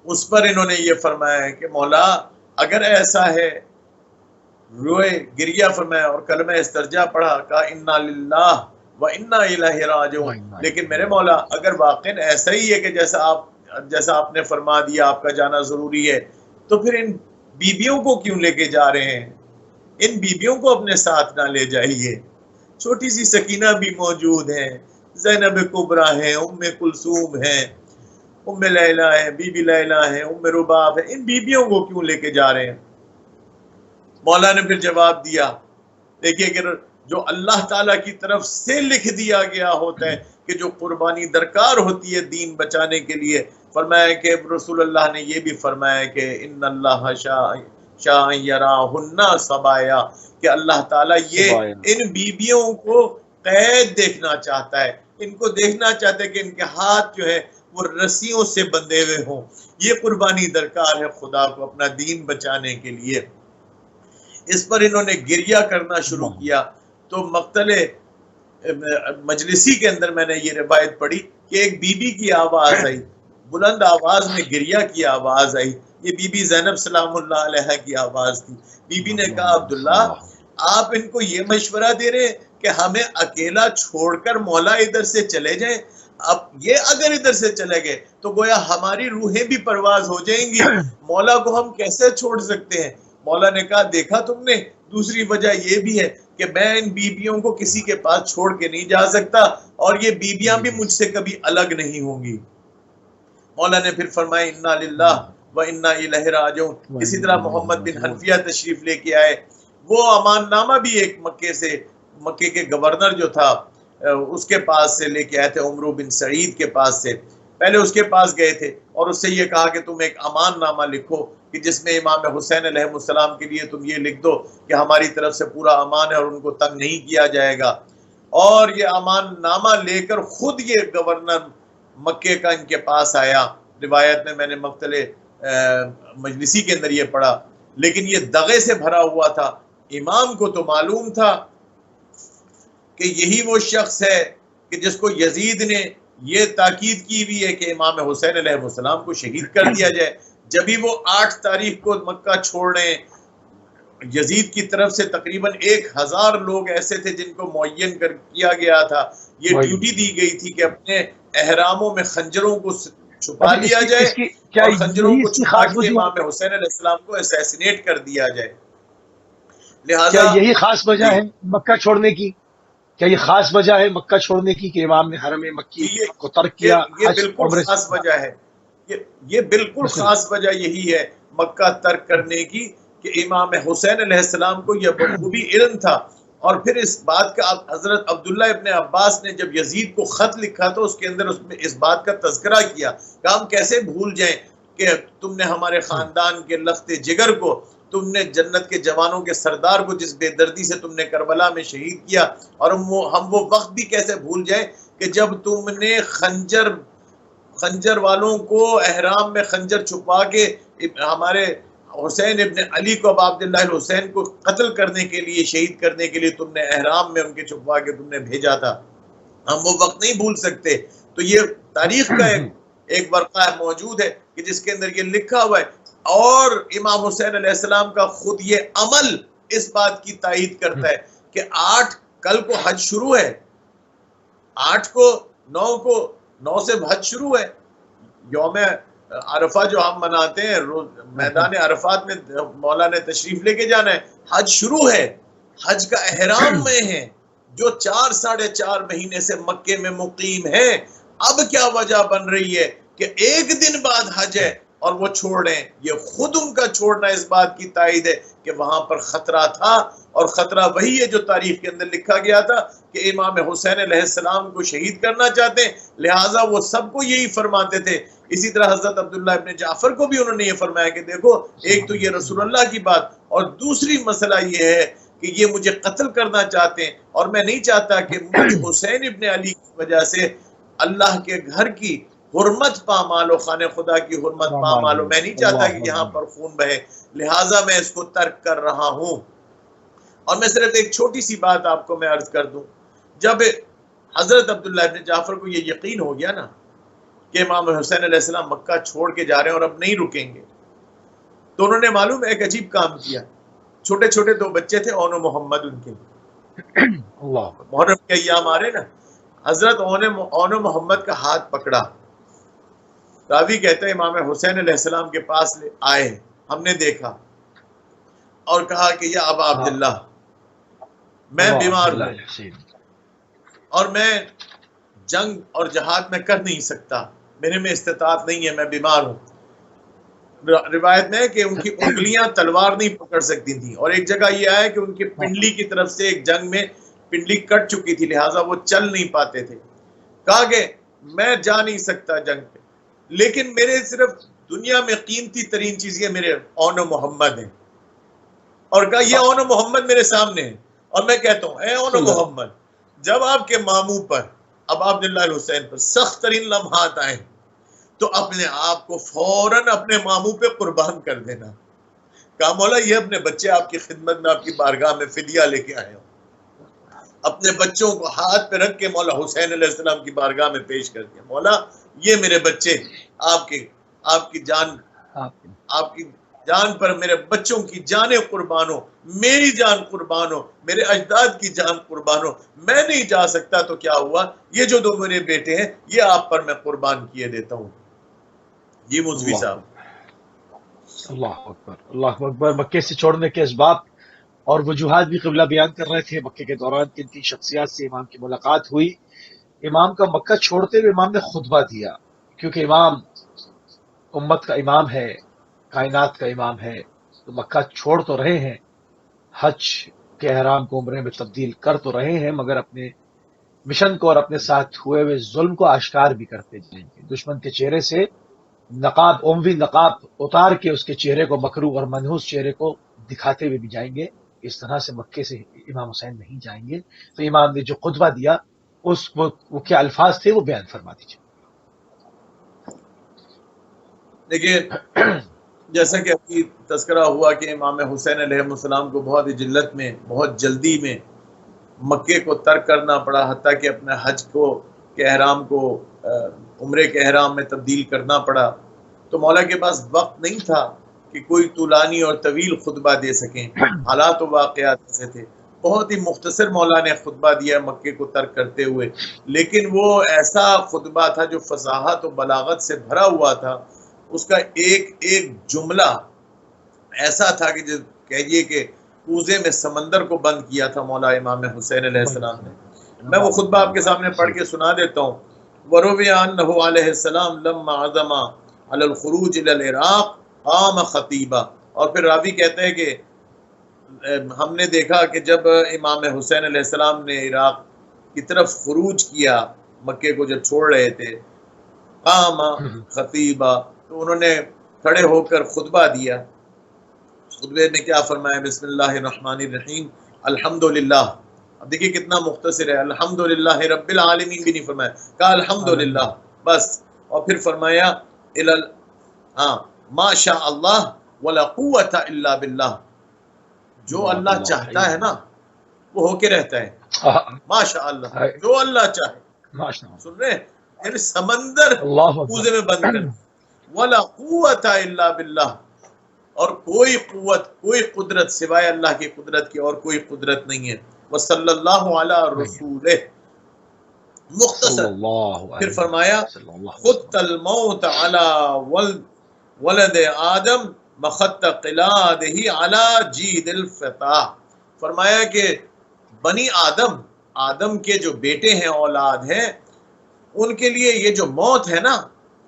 اس پر انہوں نے یہ فرمایا ہے کہ مولا اگر ایسا ہے، روئے گریہ فرمایا اور کلمہ استرجاع پڑھا، کہا انا للہ و انا الیہ راجعون، لیکن میرے مولا اگر واقعا ایسا ہی ہے کہ جیسا آپ نے فرما دیا آپ کا جانا ضروری ہے، تو پھر ان بیبیوں کو کیوں لے کے جا رہے ہیں؟ ان بیبیوں کو اپنے ساتھ نہ لے جائیے، چھوٹی سی سکینہ بھی موجود ہیں، زینب کبریٰ ہیں، ام کلثوم ہیں، ام لیلہ ہیں، بی بی لیلہ ہیں، ام رباب ہیں، ان بیبیوں کو کیوں لے کے جا رہے ہیں؟ مولا نے پھر جواب دیا، دیکھیے کہ جو اللہ تعالیٰ کی طرف سے لکھ دیا گیا ہوتا ہے کہ جو قربانی درکار ہوتی ہے دین بچانے کے لیے، فرمایا کہ رسول اللہ نے یہ بھی فرمایا کہ ان اللہ شاء یراہن صبایا، کہ اللہ تعالیٰ یہ ان بیبیوں کو قید دیکھنا چاہتا ہے، ان کو دیکھنا چاہتا ہے کہ ان کے ہاتھ جو ہے وہ رسیوں سے بندھے ہوئے ہوں، یہ قربانی درکار ہے خدا کو اپنا دین بچانے کے لیے۔ اس پر انہوں نے گریہ کرنا شروع کیا، تو مقتل مجلسی کے اندر میں نے یہ روایت پڑھی کہ ایک بی بی کی آواز آئی، بلند آواز میں گریہ کی آواز آئی، یہ بی بی زینب سلام اللہ علیہ کی آواز تھی۔ بی بی نے کہا عبداللہ آپ ان کو یہ مشورہ دے رہے ہیں کہ ہمیں اکیلا چھوڑ کر مولا ادھر سے چلے جائیں. اب یہ اگر ادھر سے چلے گئے تو گویا ہماری روحیں بھی پرواز ہو جائیں گی. مولا کو ہم کیسے چھوڑ سکتے ہیں؟ مولا نے کہا دیکھا تم نے، دوسری وجہ یہ بھی ہے کہ میں ان بیبیوں کو کسی کے پاس چھوڑ کے نہیں جا سکتا، اور یہ بیبیاں بھی مجھ سے کبھی الگ نہیں ہوں گی. مولا نے پھر فرمایا انا للہ و انا الیہ راجعون. اسی طرح محمد بن حنفیہ تشریف لے کے آئے، وہ امان نامہ بھی ایک مکے کے گورنر جو تھا اس کے پاس سے لے کے آئے تھے، عمرو بن سعید کے پاس سے. پہلے اس کے پاس گئے تھے اور اس سے یہ کہا کہ تم ایک امان نامہ لکھو کہ جس میں امام حسین علیہ السلام کے لیے تم یہ لکھ دو کہ ہماری طرف سے پورا امان ہے اور ان کو تنگ نہیں کیا جائے گا. اور یہ امان نامہ لے کر خود یہ گورنر مکے کا ان کے پاس آیا. روایت میں نے مقتل مجلسی کے اندر یہ پڑھا، لیکن یہ دغے سے بھرا ہوا تھا. امام کو تو معلوم تھا کہ یہی وہ شخص ہے کہ جس کو یزید نے یہ تاکید کی ہوئی ہے کہ امام حسین علیہ السلام کو شہید کر دیا جائے. جبھی وہ 8 تاریخ کو مکہ چھوڑ رہے ہیں، یزید کی طرف سے تقریباً 1000 لوگ ایسے تھے جن کو معین کیا گیا تھا. یہ ڈیوٹی دی گئی تھی کہ اپنے احراموں میں خنجروں کو چھپا لیا جائے اور خنجروں کو چھپا کے امام حسین علیہ السلام کو اسیسینیٹ کر دیا جائے. لہٰذا یہی خاص وجہ ہے مکہ چھوڑنے کی؟ کیا یہ خاص وجہ ہے مکہ چھوڑنے کی کہ امام نے حرم مکی کو ترک کیا؟ یہ بالکل خاص وجہ ہے. یہ بالکل خاص وجہ یہی ہے مکہ ترک کرنے کی کہ امام حسین علیہ السلام کو یہ بخوبی علم تھا. اور پھر اس بات کا حضرت عبداللہ ابن عباس نے جب یزید کو خط لکھا تو اس کے اندر اس میں اس بات کا تذکرہ کیا کہ ہم کیسے بھول جائیں کہ تم نے ہمارے خاندان کے لخت جگر کو، تم نے جنت کے جوانوں کے سردار کو جس بے دردی سے تم نے کربلا میں شہید کیا، اور ہم وہ وقت بھی کیسے بھول جائیں کہ جب تم نے خنجر والوں کو احرام میں خنجر چھپا کے ہمارے حسین ابن علی کو، اب عبداللہ الحسین کو قتل کرنے کے لیے، شہید کرنے کے لیے تم نے احرام میں ان کے چھپا کے تم نے بھیجا تھا. ہم وہ وقت نہیں بھول سکتے. تو یہ تاریخ کا ایک ورقہ موجود ہے کہ جس کے اندر یہ لکھا ہوا ہے. اور امام حسین علیہ السلام کا خود یہ عمل اس بات کی تائید کرتا ہے کہ 8 کل کو حج شروع ہے، 8 کو 9 سے حج شروع ہے. یوم عرفہ جو ہم مناتے ہیں، میدان عرفات میں مولا نے تشریف لے کے جانا ہے. حج شروع ہے، حج کا احرام میں ہے، جو 4-4.5 مہینے سے مکے میں مقیم ہے. اب کیا وجہ بن رہی ہے کہ ایک دن بعد حج ہے اور وہ چھوڑ رہے ہیں؟ یہ خود ان کا چھوڑنا اس بات کی تائید ہے کہ وہاں پر خطرہ تھا، اور خطرہ وہی ہے جو تاریخ کے اندر لکھا گیا تھا کہ امام حسین علیہ السلام کو شہید کرنا چاہتے ہیں، لہٰذا وہ سب کو یہی فرماتے تھے. اسی طرح حضرت عبداللہ ابن جعفر کو بھی انہوں نے یہ فرمایا کہ دیکھو، ایک تو یہ رسول اللہ کی بات، اور دوسری مسئلہ یہ ہے کہ یہ مجھے قتل کرنا چاہتے ہیں، اور میں نہیں چاہتا کہ مجھ حسین ابن علی کی وجہ سے اللہ کے گھر کی حرمت پامال و خانہ خدا کی حرمت پامال ہو. میں نہیں چاہتا کہ یہاں پر خون بہے، لہٰذا میں اس کو ترک کر رہا ہوں. اور میں صرف ایک چھوٹی سی بات آپ کو میں عرض کر دوں. جب حضرت عبداللہ ابن جعفر کو یہ یقین ہو گیا نا کہ امام حسین علیہ السلام مکہ چھوڑ کے جا رہے ہیں اور اب نہیں رکیں گے، تو انہوں نے معلوم ایک عجیب کام کیا. چھوٹے چھوٹے 2 بچے تھے، اون و محمد ان کے. محرم کے ایام آ رہے نا، حضرت اون و محمد کا ہاتھ پکڑا. راوی کہتے ہیں امام حسین علیہ السلام کے پاس آئے، ہم نے دیکھا اور کہا کہ یا ابا عبداللہ، میں بیمار ہوں اور میں جنگ اور جہاد میں کر نہیں سکتا، میرے میں استطاعت نہیں ہے، میں بیمار ہوں. روایت میں ہے کہ ان کی انگلیاں تلوار نہیں پکڑ سکتی تھیں، اور ایک جگہ یہ آیا کہ ان کی پنڈلی کی طرف سے ایک جنگ میں پنڈلی کٹ چکی تھی، لہٰذا وہ چل نہیں پاتے تھے. کہا کہ میں جا نہیں سکتا جنگ پہ، لیکن میرے صرف دنیا میں قیمتی ترین چیز یہ میرے اون و محمد ہیں. اور کہا یہ اون و محمد میرے سامنے ہے، اور میں کہتا ہوں اے اون و محمد، جب آپ کے ماموں پر، اب عبداللہ الحسین پر سخت ترین لمحات آئیں تو اپنے آپ کو فوراً اپنے ماموں پہ قربان کر دینا. کہا مولا یہ اپنے بچے آپ کی خدمت میں، آپ کی بارگاہ میں فدیہ لے کے آئے ہوں. اپنے بچوں کو ہاتھ پہ رکھ کے مولا حسین علیہ السلام کی بارگاہ میں پیش کر دیا. مولا یہ میرے بچے آپ کی جان پر میرے بچوں کی جانیں قربان ہو، میری جان قربان ہو، میرے اجداد کی جان قربان ہو، میں نہیں جا سکتا تو کیا ہوا، یہ جو 2 میرے بیٹے ہیں یہ آپ پر میں قربان کیے دیتا ہوں۔ جی موسوی اللہ صاحب۔ اللہ اکبر، اللہ اکبر۔ مکے سے چھوڑنے کے اسباب اور وجوہات بھی قبلہ بیان کر رہے تھے۔ مکے کے دوران کن کن شخصیات سے امام کی ملاقات ہوئی۔ امام کا مکہ چھوڑتے ہوئے امام نے خطبہ دیا، کیونکہ امام امت کا امام ہے، کائنات کا امام ہے، تو مکہ چھوڑ تو رہے ہیں، حج کے احرام کو عمرے میں تبدیل کر تو رہے ہیں، مگر اپنے مشن کو اور اپنے ساتھ ہوئے ہوئے ظلم کو آشکار بھی کرتے جائیں گے۔ دشمن کے چہرے سے نقاب، عموی نقاب اتار کے اس کے چہرے کو، مکروہ اور منحوس چہرے کو دکھاتے ہوئے بھی جائیں گے۔ اس طرح سے مکے سے امام حسین نہیں جائیں گے۔ تو امام نے جو خطبہ دیا، وہ کیا الفاظ تھے، وہ بیان فرما دیجیے۔ دیکھیے، جیسا کہ ابھی تذکرہ ہوا کہ امام حسین علیہ السلام کو بہت ہی جلت میں، بہت جلدی میں مکے کو ترک کرنا پڑا، حتیٰ کہ اپنے حج کے احرام کو عمرے کے احرام میں تبدیل کرنا پڑا۔ تو مولا کے پاس وقت نہیں تھا کہ کوئی طولانی اور طویل خطبہ دے سکیں، حالات و واقعات ایسے تھے۔ بہت ہی مختصر مولا نے خطبہ دیا مکے کو ترک کرتے ہوئے، لیکن وہ ایسا خطبہ تھا جو فصاحت و بلاغت سے بھرا ہوا تھا۔ اس کا ایک ایک جملہ ایسا تھا کہ کہیے کہ کوزے میں سمندر کو بند کیا تھا مولا امام حسین علیہ السلام نے۔ میں وہ خطبہ آپ کے سامنے پڑھ کے سنا دیتا ہوں۔ وروی عنہ علیہ السلام لما عزم علی الخروج الی العراق قام خطیبا۔ اور پھر راوی کہتے ہیں کہ ہم نے دیکھا کہ جب امام حسین علیہ السلام نے عراق کی طرف خروج کیا، مکے کو جب چھوڑ رہے تھے، قام خطیبا، تو انہوں نے کھڑے ہو کر خطبہ دیا۔ خطبے میں کیا فرمایا؟ بسم اللہ الرحمن الرحیم، الحمدللہ۔ اب دیکھیے کتنا مختصر ہے، الحمدللہ رب العالمین بھی نہیں فرمایا، کہا الحمدللہ بس۔ اور پھر فرمایا ما شاء اللہ ولا قوت الا باللہ، جو اللہ چاہتا ہے نا وہ ہو کے رہتا ہے، ماشاء اللہ، جو اللہ چاہے۔ سن رہے ہیں؟ یعنی سمندر کوزے میں بند کر، ولا قوت الا باللہ، اور کوئی قوت، کوئی قدرت سوائے اللہ کی قدرت کی اور کوئی قدرت نہیں ہے۔ وصلی اللہ علی رسولہ، مختصر۔ پھر فرمایا خط الموت علی ولد آدم مخط قلادہ علی جید الفتح۔ فرمایا کہ بنی آدم کے جو بیٹے ہیں، اولاد ہیں، ان کے لیے یہ جو موت ہے نا،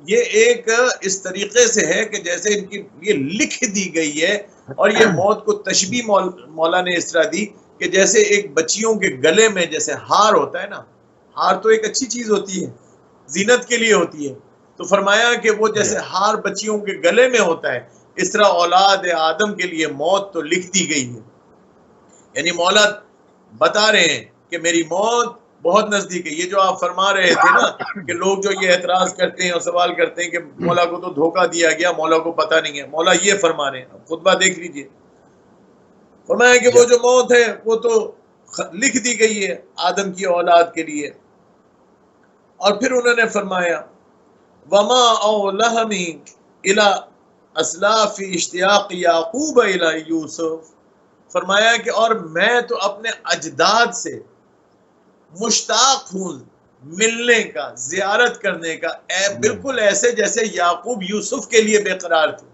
یہ ایک اس طریقے سے ہے کہ جیسے ان کی یہ لکھ دی گئی ہے۔ اور یہ موت کو تشبیہ مولا نے اس طرح دی کہ جیسے ایک بچیوں کے گلے میں جیسے ہار ہوتا ہے نا، ہار تو ایک اچھی چیز ہوتی ہے، زینت کے لیے ہوتی ہے، تو فرمایا کہ وہ جیسے ہار بچیوں کے گلے میں ہوتا ہے، اس طرح اولاد آدم کے لیے موت تو لکھ دی گئی ہے۔ یعنی مولا بتا رہے ہیں کہ میری موت بہت نزدیک ہے۔ یہ جو آپ فرما رہے تھے نا کہ لوگ جو یہ اعتراض کرتے ہیں اور سوال کرتے ہیں کہ مولا کو تو دھوکہ دیا گیا، مولا کو پتہ نہیں ہے، مولا یہ فرما رہے ہیں، خطبہ دیکھ لیجئے۔ فرمایا کہ وہ جو موت ہے وہ تو لکھ دی گئی ہے آدم کی اولاد کے لیے۔ اور پھر انہوں نے فرمایا وما اولہمی الی اسلاف اشتیاق یعقوب الی یوسف۔ فرمایا کہ اور میں تو اپنے اجداد سے مشتاق ہوں ملنے کا، زیارت کرنے کا، بالکل ایسے جیسے یعقوب یوسف کے لیے بے قرار تھے،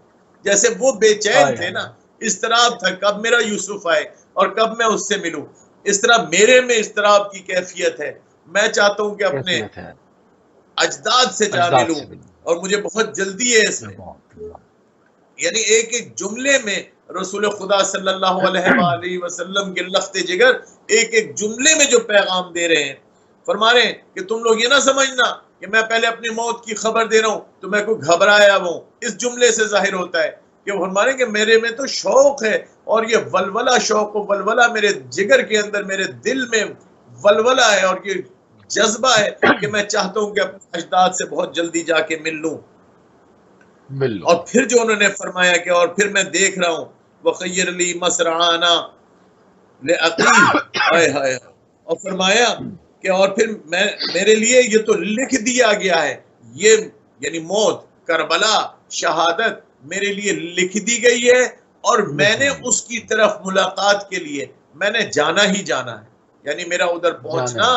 جیسے وہ بے چین تھے نا، اضطراب تھا کب میرا یوسف آئے اور کب میں اس سے ملوں۔ اس طرح میرے میں اضطراب کی کیفیت ہے، میں چاہتا ہوں کہ اپنے اجداد سے جا ملوں، اور مجھے بہت جلدی ہے اس میں۔ یعنی ایک ایک جملے میں رسول خدا صلی اللہ علیہ وآلہ وسلم کے لخت جگر ایک ایک جملے میں جو پیغام دے رہے ہیں، فرما رہے ہیں کہ تم لوگ یہ نہ سمجھنا کہ میں پہلے اپنی موت کی خبر دے رہا ہوں تو میں کوئی گھبرایا ہوں۔ اس جملے سے ظاہر ہوتا ہے کہ وہ فرما رہے ہیں کہ میرے میں تو شوق ہے، اور یہ ولولہ، شوق و ولولہ میرے جگر کے اندر، میرے دل میں ولولہ ہے، اور یہ جذبہ ہے کہ میں چاہتا ہوں کہ اپنے اجداد سے بہت جلدی جا کے مل لوں۔ اور پھر جو انہوں نے فرمایا کہ اور پھر میں دیکھ رہا ہوں وخیر لی مسرعانا لعقیل، اور فرمایا کہ اور پھر میرے لیے یہ تو لکھ دیا گیا ہے، یہ یعنی موت، کربلا، شہادت میرے لیے لکھ دی گئی ہے اور میں نے اس کی طرف ملاقات کے لیے میں نے جانا ہی جانا ہے. یعنی میرا ادھر پہنچنا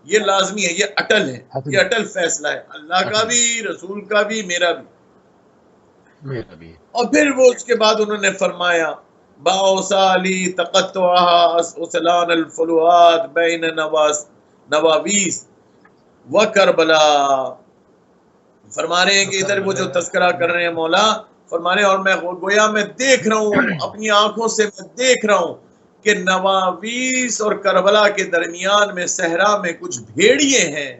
یہ لازمی ہے، یہ اٹل ہے، یہ اٹل فیصلہ ہے، اللہ کا بھی، رسول کا بھی، میرا بھی. اور پھر وہ اس کے بعد انہوں نے فرمایا باوسالی تقطعها اسلان الفلوات بین نواویس و کربلا. فرما رہے ہیں کہ ادھر وہ جو تذکرہ کر رہے ہیں مولا، فرما رہے ہیں اور میں گویا میں دیکھ رہا ہوں، اپنی آنکھوں سے میں دیکھ رہا ہوں کہ نواویس اور کربلا کے درمیان میں صحرا میں کچھ بھیڑیے ہیں،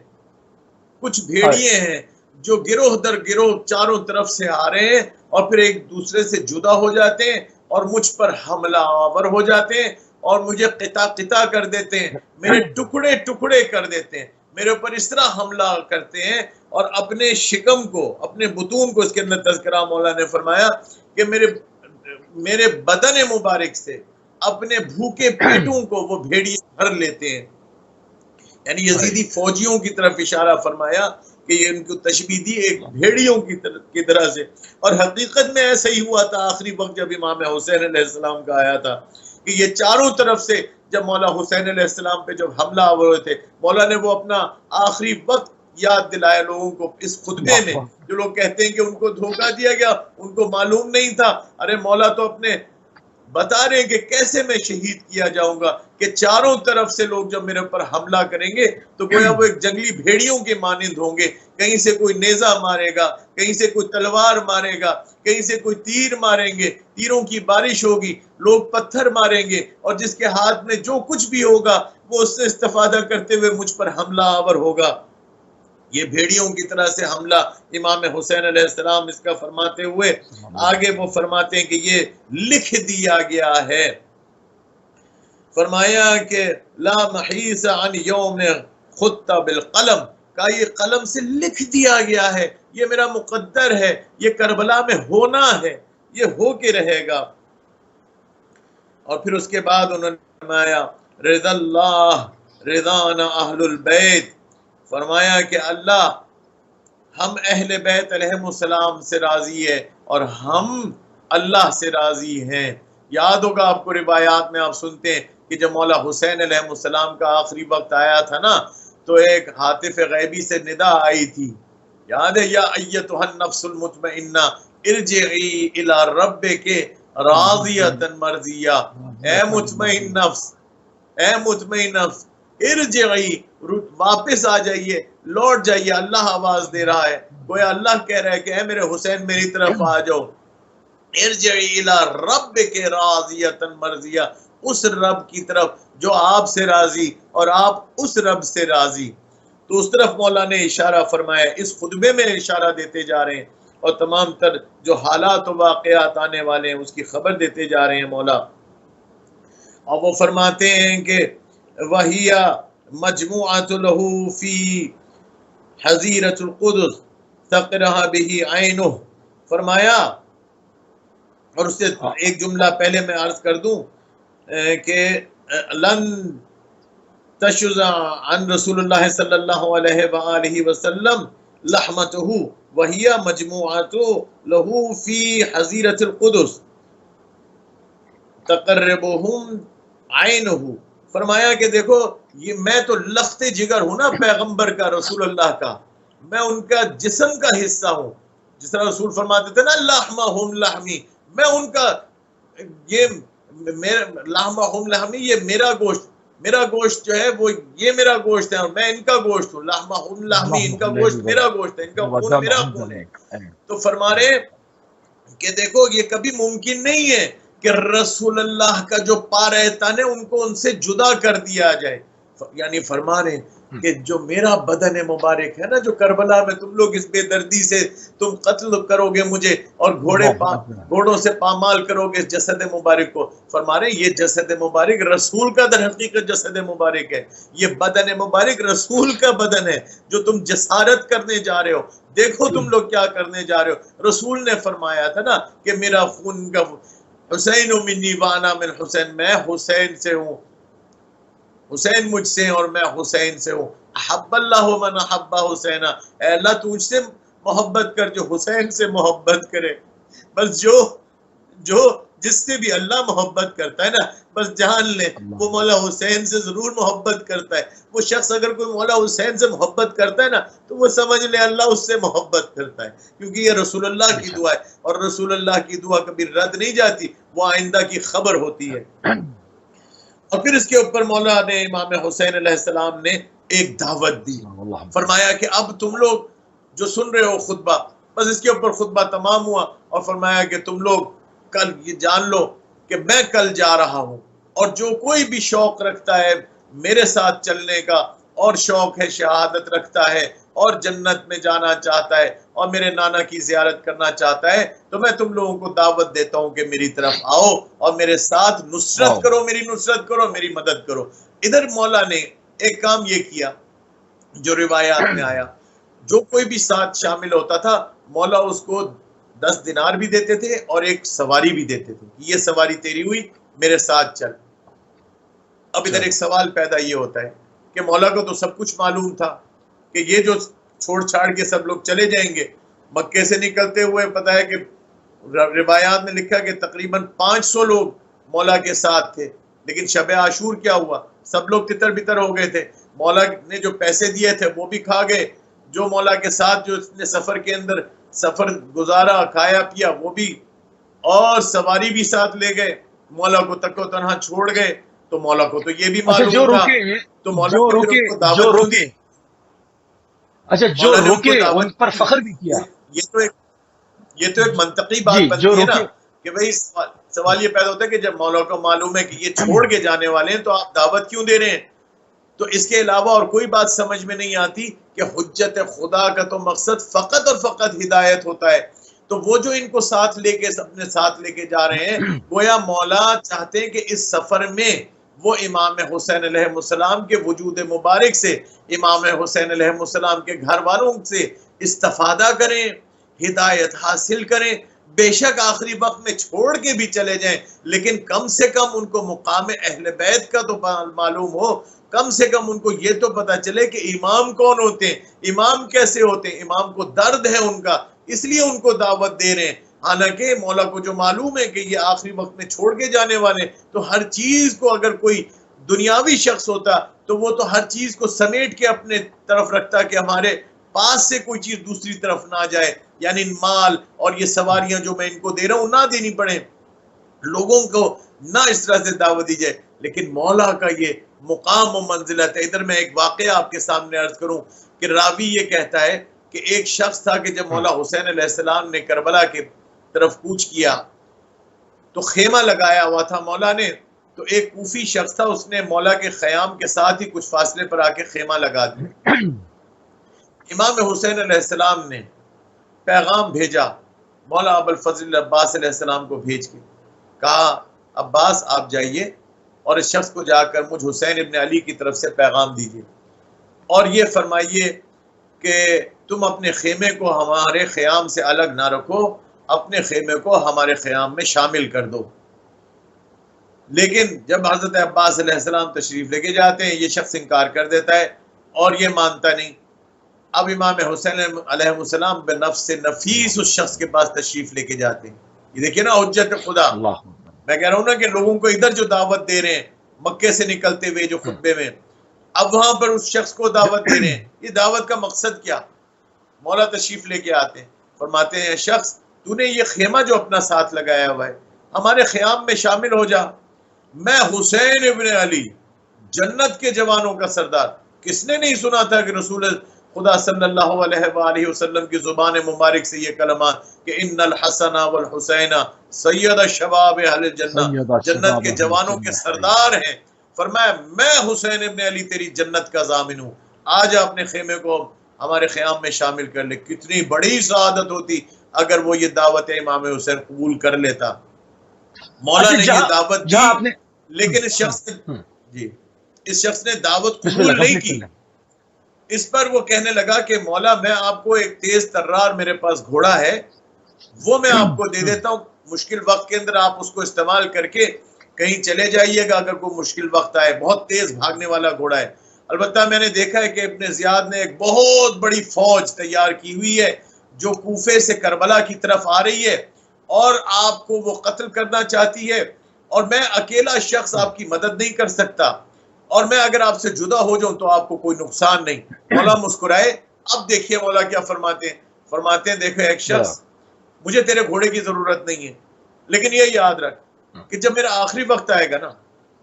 کچھ بھیڑیے ہیں جو گروہ در گروہ چاروں طرف سے آ رہے ہیں اور پھر ایک دوسرے سے جدا ہو جاتے ہیں اور مجھ پر حملہ آور ہو جاتے ہیں اور مجھے قطع قطع کر دیتے ہیں، میرے ٹکڑے ٹکڑے کر دیتے ہیں، میرے اوپر اس طرح حملہ کرتے ہیں اور اپنے شکم کو، اپنے بطون کو، اس کے اندر تذکرہ مولا نے فرمایا کہ میرے بدن مبارک سے اپنے بھوکے پیٹوں کو وہ بھیڑیے بھر لیتے ہیں. یعنی یزیدی فوجیوں کی طرف اشارہ فرمایا کہ یہ ان کو تشبیہ دی ایک بھیڑیوں کی طرح سے. اور حقیقت میں ایسا ہی ہوا تھا آخری وقت جب امام حسین علیہ السلام کا آیا تھا کہ یہ چاروں طرف سے جب مولا حسین علیہ السلام پہ جب حملہ ہوئے تھے، مولا نے وہ اپنا آخری وقت یاد دلایا لوگوں کو اس خطبے میں. جو لوگ کہتے ہیں کہ ان کو دھوکہ دیا گیا، ان کو معلوم نہیں تھا، ارے مولا تو اپنے بتا رہے ہیں کہ کیسے میں شہید کیا جاؤں گا، کہ چاروں طرف سے لوگ جب میرے اوپر حملہ کریں گے تو گویا وہ ایک جنگلی بھیڑیوں کے مانند ہوں گے، کہیں سے کوئی نیزہ مارے گا، کہیں سے کوئی تلوار مارے گا، کہیں سے کوئی تیر ماریں گے، تیروں کی بارش ہوگی، لوگ پتھر ماریں گے اور جس کے ہاتھ میں جو کچھ بھی ہوگا وہ اس سے استفادہ کرتے ہوئے مجھ پر حملہ آور ہوگا. یہ بھیڑیوں کی طرح سے حملہ امام حسین علیہ السلام اس کا فرماتے ہوئے آگے وہ فرماتے ہیں کہ یہ لکھ دیا گیا ہے. فرمایا کہ لا محیص عن یوم خط بالقلم، کا یہ قلم سے لکھ دیا گیا ہے، یہ میرا مقدر ہے، یہ کربلا میں ہونا ہے، یہ ہو کے رہے گا. اور پھر اس کے بعد انہوں نے فرمایا رضا اللہ رضانا اہل البیت، فرمایا کہ اللہ ہم اہل بیت علیہم السلام سے راضی ہے اور ہم اللہ سے راضی ہیں. یاد ہوگا آپ کو روایات میں آپ سنتے ہیں کہ جب مولا حسین علیہ السلام کا آخری وقت آیا تھا نا تو ایک ہاتف غیبی سے ندا آئی تھی، یاد ہے، یا ایتھا النفس المطمئنہ ارجعی الی ربک راضیۃ مرضیہ، اے مطمئن نفس، اے مطمئن نفس، ارجعی، واپس آ جائیے، لوٹ جائیے. اللہ آواز دے رہا ہے، گویا اللہ کہہ رہا ہے کہ اے میرے حسین میری طرف آ جاؤ. ارجعی الی ربک راضیۃ مرضیہ، اس رب کی طرف جو آپ سے راضی اور آپ اس رب سے راضی. تو اس طرف مولا نے اشارہ فرمایا، اس خطبے میں اشارہ دیتے جا رہے ہیں اور تمام تر جو حالات و واقعات آنے والے ہیں اس کی خبر دیتے جا رہے ہیں مولا. اور وہ فرماتے ہیں کہ وَهِيَ مَجْمُوعَةُ لَهُ فِي حَزِيرَةُ الْقُدُسِ تَقْرَهَا بِهِ عَيْنُهُ. فرمایا، اور اس سے ایک جملہ پہلے میں عرض کر دوں کہ لن تشز عن رسول اللہ صلی اللہ علیہ وآلہ وسلم لحمته وَهِيَ مَجْمُوعَةُ لَهُ فِي حَزِيرَةِ الْقُدُسِ تقربهم عینہ. فرمایا کہ دیکھو یہ میں تو لخت جگر ہوں نا پیغمبر کا، رسول اللہ کا، میں ان کا جسم کا حصہ ہوں. جس طرح رسول فرماتے تھے نا لحمہم لحمی، میں ان کا، یہ لحمہم لحمی، یہ میرا گوشت، میرا گوشت جو ہے وہ یہ میرا گوشت ہے اور میں ان کا گوشت ہوں. لحمہم لحمی، ان کا گوشت میرا گوشت ہے، ان کا خون میرا خون ہے. تو فرما رہے کہ دیکھو یہ کبھی ممکن نہیں ہے کہ رسول اللہ کا جو پارے تن ہے ان کو ان سے جدا کر دیا جائے. یعنی فرما رہے کہ جو میرا بدن مبارک ہے نا، جو کربلا میں تم لوگ اس بے دردی سے تم قتل کرو گے مجھے اور گھوڑوں سے پامال کرو گے اس جسد مبارک کو، فرما رہے یہ جسد مبارک رسول کا در حقیقت جسد مبارک ہے. یہ بدن مبارک رسول کا بدن ہے جو تم جسارت کرنے جا رہے ہو. دیکھو تم لوگ کیا کرنے جا رہے ہو. رسول نے فرمایا تھا نا کہ میرا خون کا حسین منی وانا من حسین، میں حسین سے ہوں، حسین مجھ سے ہیں اور میں حسین سے ہوں. احب اللہ من احب حسین، اے اللہ تو مجھ سے محبت کر جو حسین سے محبت کرے. بس جو جس سے بھی اللہ محبت کرتا ہے نا، بس جان لے وہ مولا حسین سے ضرور محبت کرتا ہے. وہ شخص اگر کوئی مولا حسین سے محبت کرتا ہے نا تو وہ سمجھ لے اللہ اس سے محبت کرتا ہے، کیونکہ یہ رسول اللہ کی دعا ہے، اور رسول اللہ کی دعا کبھی رد نہیں جاتی، وہ آئندہ کی خبر ہوتی ہے. اور پھر اس کے اوپر مولا نے امام حسین علیہ السلام نے ایک دعوت دی. فرمایا کہ اب تم لوگ جو سن رہے ہو خطبہ، بس اس کے اوپر خطبہ تمام ہوا، اور فرمایا کہ تم لوگ کل یہ جان لو کہ میں کل جا رہا ہوں، اور جو کوئی بھی شوق رکھتا ہے میرے ساتھ چلنے کا، اور شوق ہے شہادت رکھتا ہے، اور جنت میں جانا چاہتا ہے، اور میرے نانا کی زیارت کرنا چاہتا ہے، تو میں تم لوگوں کو دعوت دیتا ہوں کہ میری طرف آؤ اور میرے ساتھ نصرت کرو، میری نصرت کرو، میری مدد کرو. ادھر مولا نے ایک کام یہ کیا جو روایات میں آیا، جو کوئی بھی ساتھ شامل ہوتا تھا مولا اس کو 10 دینار بھی دیتے تھے اور ایک سواری بھی دیتے تھے، یہ سواری تیری ہوئی، میرے ساتھ چل. اب ادھر ایک سوال پیدا یہ ہوتا ہے کہ مولا کو تو سب کچھ معلوم تھا کہ یہ جو چھوڑ چھاڑ کے سب لوگ چلے جائیں گے. مکے سے نکلتے ہوئے پتہ ہے کہ روایات میں لکھا کہ تقریباً 500 لوگ مولا کے ساتھ تھے، لیکن شب عاشور کیا ہوا، سب لوگ تتر بتر ہو گئے تھے. مولا نے جو پیسے دیے تھے وہ بھی کھا گئے، جو مولا کے ساتھ جو اس نے سفر کے اندر سفر گزارا، کھایا پیا وہ بھی، اور سواری بھی ساتھ لے گئے، مولا کو تک و تنہا چھوڑ گئے. تو مولا کو تو یہ بھی معلوم تھا، تو مولا نے کو دعوت دی. اچھا جو روکے ان پر فخر بھی کیا. یہ تو ایک منطقی بات بنتی ہے نا کہ بھئی سوال یہ پیدا ہوتا ہے کہ جب مولا کو معلوم ہے کہ یہ چھوڑ کے جانے والے ہیں تو آپ دعوت کیوں دے رہے ہیں. تو اس کے علاوہ اور کوئی بات سمجھ میں نہیں آتی کہ حجت خدا کا تو مقصد فقط اور فقط ہدایت ہوتا ہے. تو وہ جو ان کو ساتھ لے کے اپنے ساتھ لے کے جا رہے ہیں، گویا مولا چاہتے ہیں کہ اس سفر میں وہ امام حسین علیہ السلام کے وجود مبارک سے، امام حسین علیہ السلام کے گھر والوں سے استفادہ کریں، ہدایت حاصل کریں. بے شک آخری وقت میں چھوڑ کے بھی چلے جائیں، لیکن کم سے کم ان کو مقام اہل بیت کا تو معلوم ہو، کم سے کم ان کو یہ تو پتا چلے کہ امام کون ہوتے ہیں، امام کیسے ہوتے ہیں، امام کو درد ہے ان کا، اس لیے ان کو دعوت دے رہے ہیں. حالانکہ مولا کو جو معلوم ہے کہ یہ آخری وقت میں چھوڑ کے جانے والے، تو ہر چیز کو اگر کوئی دنیاوی شخص ہوتا تو وہ تو ہر چیز کو سمیٹ کے اپنے طرف رکھتا کہ ہمارے پاس سے کوئی چیز دوسری طرف نہ جائے، یعنی مال اور یہ سواریاں جو میں ان کو دے رہا ہوں نہ دینی پڑے، لوگوں کو نہ اس طرح سے دعوت دی جائے. لیکن مولا کا یہ مقام و منزلت ہے. ادھر میں ایک واقعہ آپ کے سامنے عرض کروں کہ راوی یہ کہتا ہے کہ ایک شخص تھا کہ جب مولا حسین علیہ السلام نے کربلا کے طرف کوچ کیا تو خیمہ لگایا ہوا تھا مولا نے، تو ایک کوفی شخص تھا، اس نے مولا کے خیام کے ساتھ ہی کچھ فاصلے پر آ کے خیمہ لگا دیا. امام حسین علیہ السلام نے پیغام بھیجا مولا ابوالفضل عباس علیہ السلام کو، بھیج کے کہا عباس آپ جائیے اور اس شخص کو جا کر مجھ حسین ابن علی کی طرف سے پیغام دیجیے، اور یہ فرمائیے کہ تم اپنے خیمے کو ہمارے خیام سے الگ نہ رکھو، اپنے خیمے کو ہمارے خیام میں شامل کر دو. لیکن جب حضرت عباس علیہ السلام تشریف لے کے جاتے ہیں یہ شخص انکار کر دیتا ہے اور یہ مانتا نہیں. اب امام حسین علیہ السلام بنفس نفیس اس شخص کے پاس تشریف لے کے جاتے ہیں. یہ دیکھیے نا حجت خدا. میں کہہ رہا ہوں نا کہ لوگوں کو ادھر جو دعوت دے رہے ہیں مکے سے نکلتے ہوئے جو خطبے میں، اب وہاں پر اس شخص کو دعوت دے رہے ہیں. یہ دعوت کا مقصد کیا؟ مولا تشریف لے کے آتے ہیں، فرماتے ہیں شخص تو نے یہ خیمہ جو اپنا ساتھ لگایا ہوا ہے ہمارے خیام میں شامل ہو جا. میں حسین ابن علی جنت کے جوانوں کا سردار، کس نے نہیں سنا تھا کہ رسول خدا صلی اللہ علیہ وآلہ وسلم کی زبان مبارک سے یہ کلمات کہ ان الحسن والحسین سید الشباب اہل الجنہ، جنت کے جوانوں کے سردار ہیں. فرمایا میں حسین ابن علی تیری جنت کا ضامن ہوں، آج اپنے خیمے کو ہمارے خیام میں شامل کر لے. کتنی بڑی سعادت ہوتی اگر وہ یہ دعوت امام حسین قبول کر لیتا. مولا نے یہ دعوت دی، لیکن اس شخص نے دعوت قبول نہیں کی. اس پر وہ کہنے لگا کہ مولا میں آپ کو ایک تیز ترار میرے پاس گھوڑا ہے وہ میں آپ کو دے دیتا ہوں، مشکل وقت کے اندر آپ اس کو استعمال کر کے کہیں چلے جائیے گا اگر کوئی مشکل وقت آئے. بہت تیز بھاگنے والا گھوڑا ہے. البتہ میں نے دیکھا ہے کہ ابن زیاد نے ایک بہت بڑی فوج تیار کی ہوئی ہے جو کوفے سے کربلا کی طرف آ رہی ہے، اور آپ کو وہ قتل کرنا چاہتی ہے، اور میں اکیلا شخص آپ کی مدد نہیں کر سکتا، اور میں اگر آپ سے جدا ہو جاؤں تو آپ کو کوئی نقصان نہیں۔ مولا مسکرائے۔ اب دیکھیے مولا کیا فرماتے ہیں دیکھو ایک شخص، مجھے تیرے گھوڑے کی ضرورت نہیں ہے، لیکن یہ یاد رکھ کہ جب میرا آخری وقت آئے گا نا،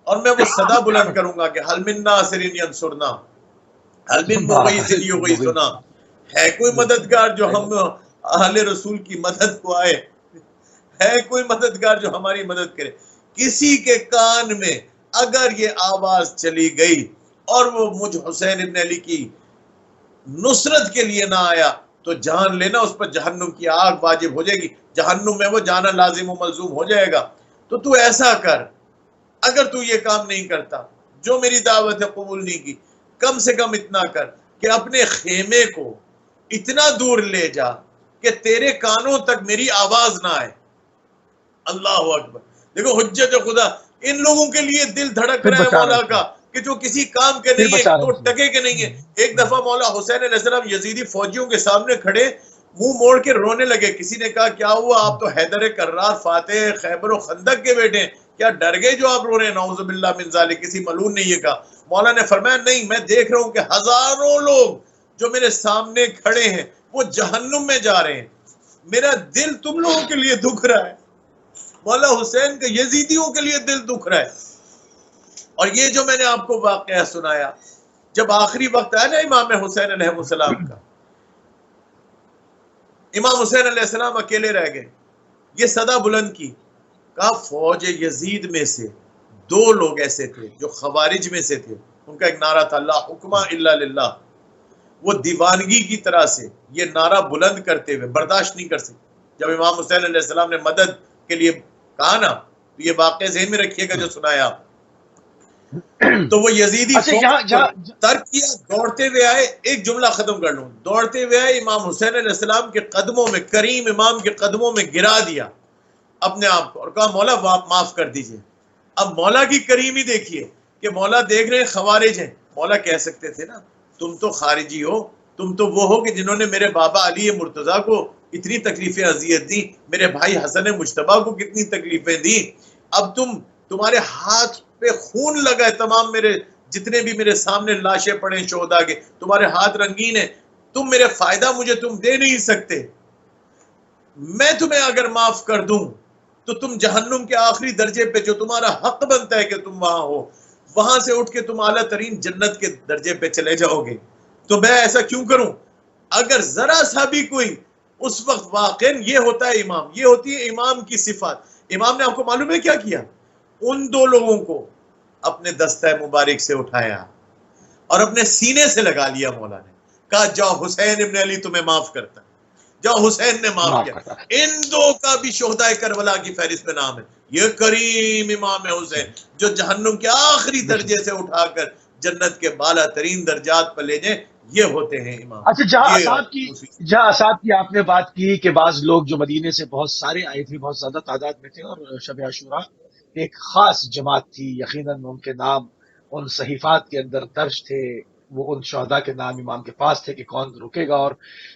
اور میں وہ صدا بلند کروں گا کہ حل من ناصر ینصرنا، حل من مغیث یغیثنا، ہے کوئی مددگار جو ہم اہل رسول کی مدد کو آئے، ہے کوئی مددگار جو ہماری مدد کرے؟ کسی کے کان میں اگر یہ آواز چلی گئی اور وہ مجھ حسین ابن علی کی نصرت کے لیے نہ آیا تو جان لینا اس پر جہنم کی آگ واجب ہو جائے گی، جہنم میں وہ جانا لازم و ملزوم ہو جائے گا۔ تو ایسا کر، اگر تو یہ کام نہیں کرتا جو میری دعوت ہے قبول نہیں کی، کم سے کم اتنا کر کہ اپنے خیمے کو اتنا دور لے جا کہ تیرے کانوں تک میری آواز نہ آئے۔ اللہ اکبر! دیکھو حجت خدا، ان لوگوں کے لیے دل دھڑک رہا ہے مولا کا کہ جو کسی کام کے نہیں ہے تو ٹکے کے نہیں ہے۔ ایک دفعہ مولا حسین علیہ السلام یزیدی فوجیوں کے سامنے کھڑے منہ موڑ کے رونے لگے۔ کسی نے کہا کیا ہوا؟ آپ تو حیدر کرار فاتح خیبر و خندق کے بیٹے ہیں، کیا ڈر گئے جو آپ رو رہے ہیں؟ نعوذ باللہ من ذالک۔ کسی ملعون نے یہ کہا۔ مولا نے فرمایا نہیں، میں دیکھ رہا ہوں کہ ہزاروں لوگ جو میرے سامنے کھڑے ہیں وہ جہنم میں جا رہے ہیں، میرا دل تم لوگوں کے لیے دکھ رہا ہے۔ مولا حسین کے یزیدیوں کے لیے دل دکھ رہا ہے۔ اور یہ جو میں نے آپ کو واقعہ سنایا، جب آخری وقت آیا نا امام حسین علیہ السلام کا، امام حسین علیہ السلام اکیلے رہ گئے، یہ صدا بلند کی، کہا فوج یزید میں سے 2 لوگ ایسے تھے جو خوارج میں سے تھے، ان کا ایک نعرہ تھا لا حکم الا للہ، وہ دیوانگی کی طرح سے یہ نعرہ بلند کرتے ہوئے برداشت نہیں کر سکتے۔ جب امام حسین علیہ السلام نے مدد کے لیے کہا نا، تو یہ واقعہ ذہن میں رکھیے گا جو سنایا، تو وہ یزیدی ترک کیا، دوڑتے ہوئے آئے۔ ایک جملہ ختم کر لوں، دوڑتے ہوئے آئے امام حسین علیہ السلام کے قدموں میں، کریم امام کے قدموں میں گرا دیا اپنے آپ کو اور کہا مولا معاف کر دیجئے۔ اب مولا کی کریمی دیکھیے کہ مولا دیکھ رہے ہیں خوارج ہیں، مولا کہہ سکتے تھے نا تم تو خارجی ہو، تم تو وہ ہو کہ جنہوں نے میرے بابا علی مرتضیٰ کو اتنی تکلیفیں اذیت دی، میرے بھائی حسن مجتبیٰ کو کتنی تکلیفیں دی، اب تمہارے ہاتھ پہ خون لگا ہے، تمام میرے جتنے بھی میرے سامنے لاشیں پڑے شہداء کے، تمہارے ہاتھ رنگین ہیں، تم میرے فائدہ مجھے تم دے نہیں سکتے، میں تمہیں اگر معاف کر دوں تو تم جہنم کے آخری درجے پہ جو تمہارا حق بنتا ہے کہ تم وہاں ہو، وہاں سے اٹھ کے تم اعلیٰ ترین جنت کے درجے پہ چلے جاؤ گے۔ تو میں ایسا کیوں کروں؟ اگر ذرا سا بھی کوئی، اس وقت واقعا یہ ہوتا ہے امام، یہ ہوتی ہے امام کی صفات۔ امام نے آپ کو معلوم ہے کیا کیا؟ ان 2 لوگوں کو اپنے دستہ مبارک سے اٹھایا اور اپنے سینے سے لگا لیا، مولا نے کہا جاؤ حسین ابن علی تمہیں معاف کرتا ہے، جاؤ حسین نے معاف کیا۔ ان 2 کا بھی شہداء کربلا کی فہرست میں نام ہے۔ یہ کریم امام حسین جو جہنم کے آخری درجے سے اٹھا کر جنت کے بالا ترین درجات پر لے جائیں، یہ ہوتے ہیں امام۔ اچھا، جہاں اساد کی آپ نے بات کی کہ بعض لوگ جو مدینے سے بہت سارے آئے تھے، بہت زیادہ تعداد میں تھے، اور شب عاشوراء ایک خاص جماعت تھی، یقیناً ان کے نام ان صحیفات کے اندر درج تھے، وہ ان شہداء کے نام امام کے پاس تھے کہ کون رکے گا اور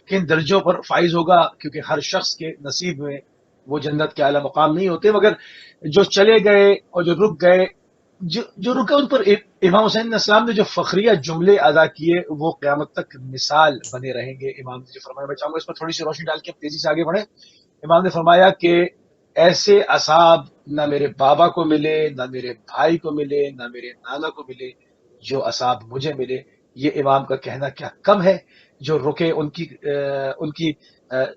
کن درجوں پر فائز ہوگا، کیونکہ ہر شخص کے نصیب میں وہ جنت کے اعلیٰ مقام نہیں ہوتے، مگر جو چلے گئے اور جو رک گئے، جو رکے ان پر امام حسین علیہ السلام نے جو فخریہ جملے ادا کیے وہ قیامت تک مثال بنے رہیں گے۔ امام نے جو فرمایا، میں چاہوں گا اس پر تھوڑی سی روشنی ڈال کے تیزی سے آگے بڑھیں۔ امام نے فرمایا کہ ایسے اصحاب نہ میرے بابا کو ملے، نہ میرے بھائی کو ملے، نہ میرے نانا کو ملے جو اصحاب مجھے ملے۔ یہ امام کا کہنا کیا کم ہے جو رکے ان کی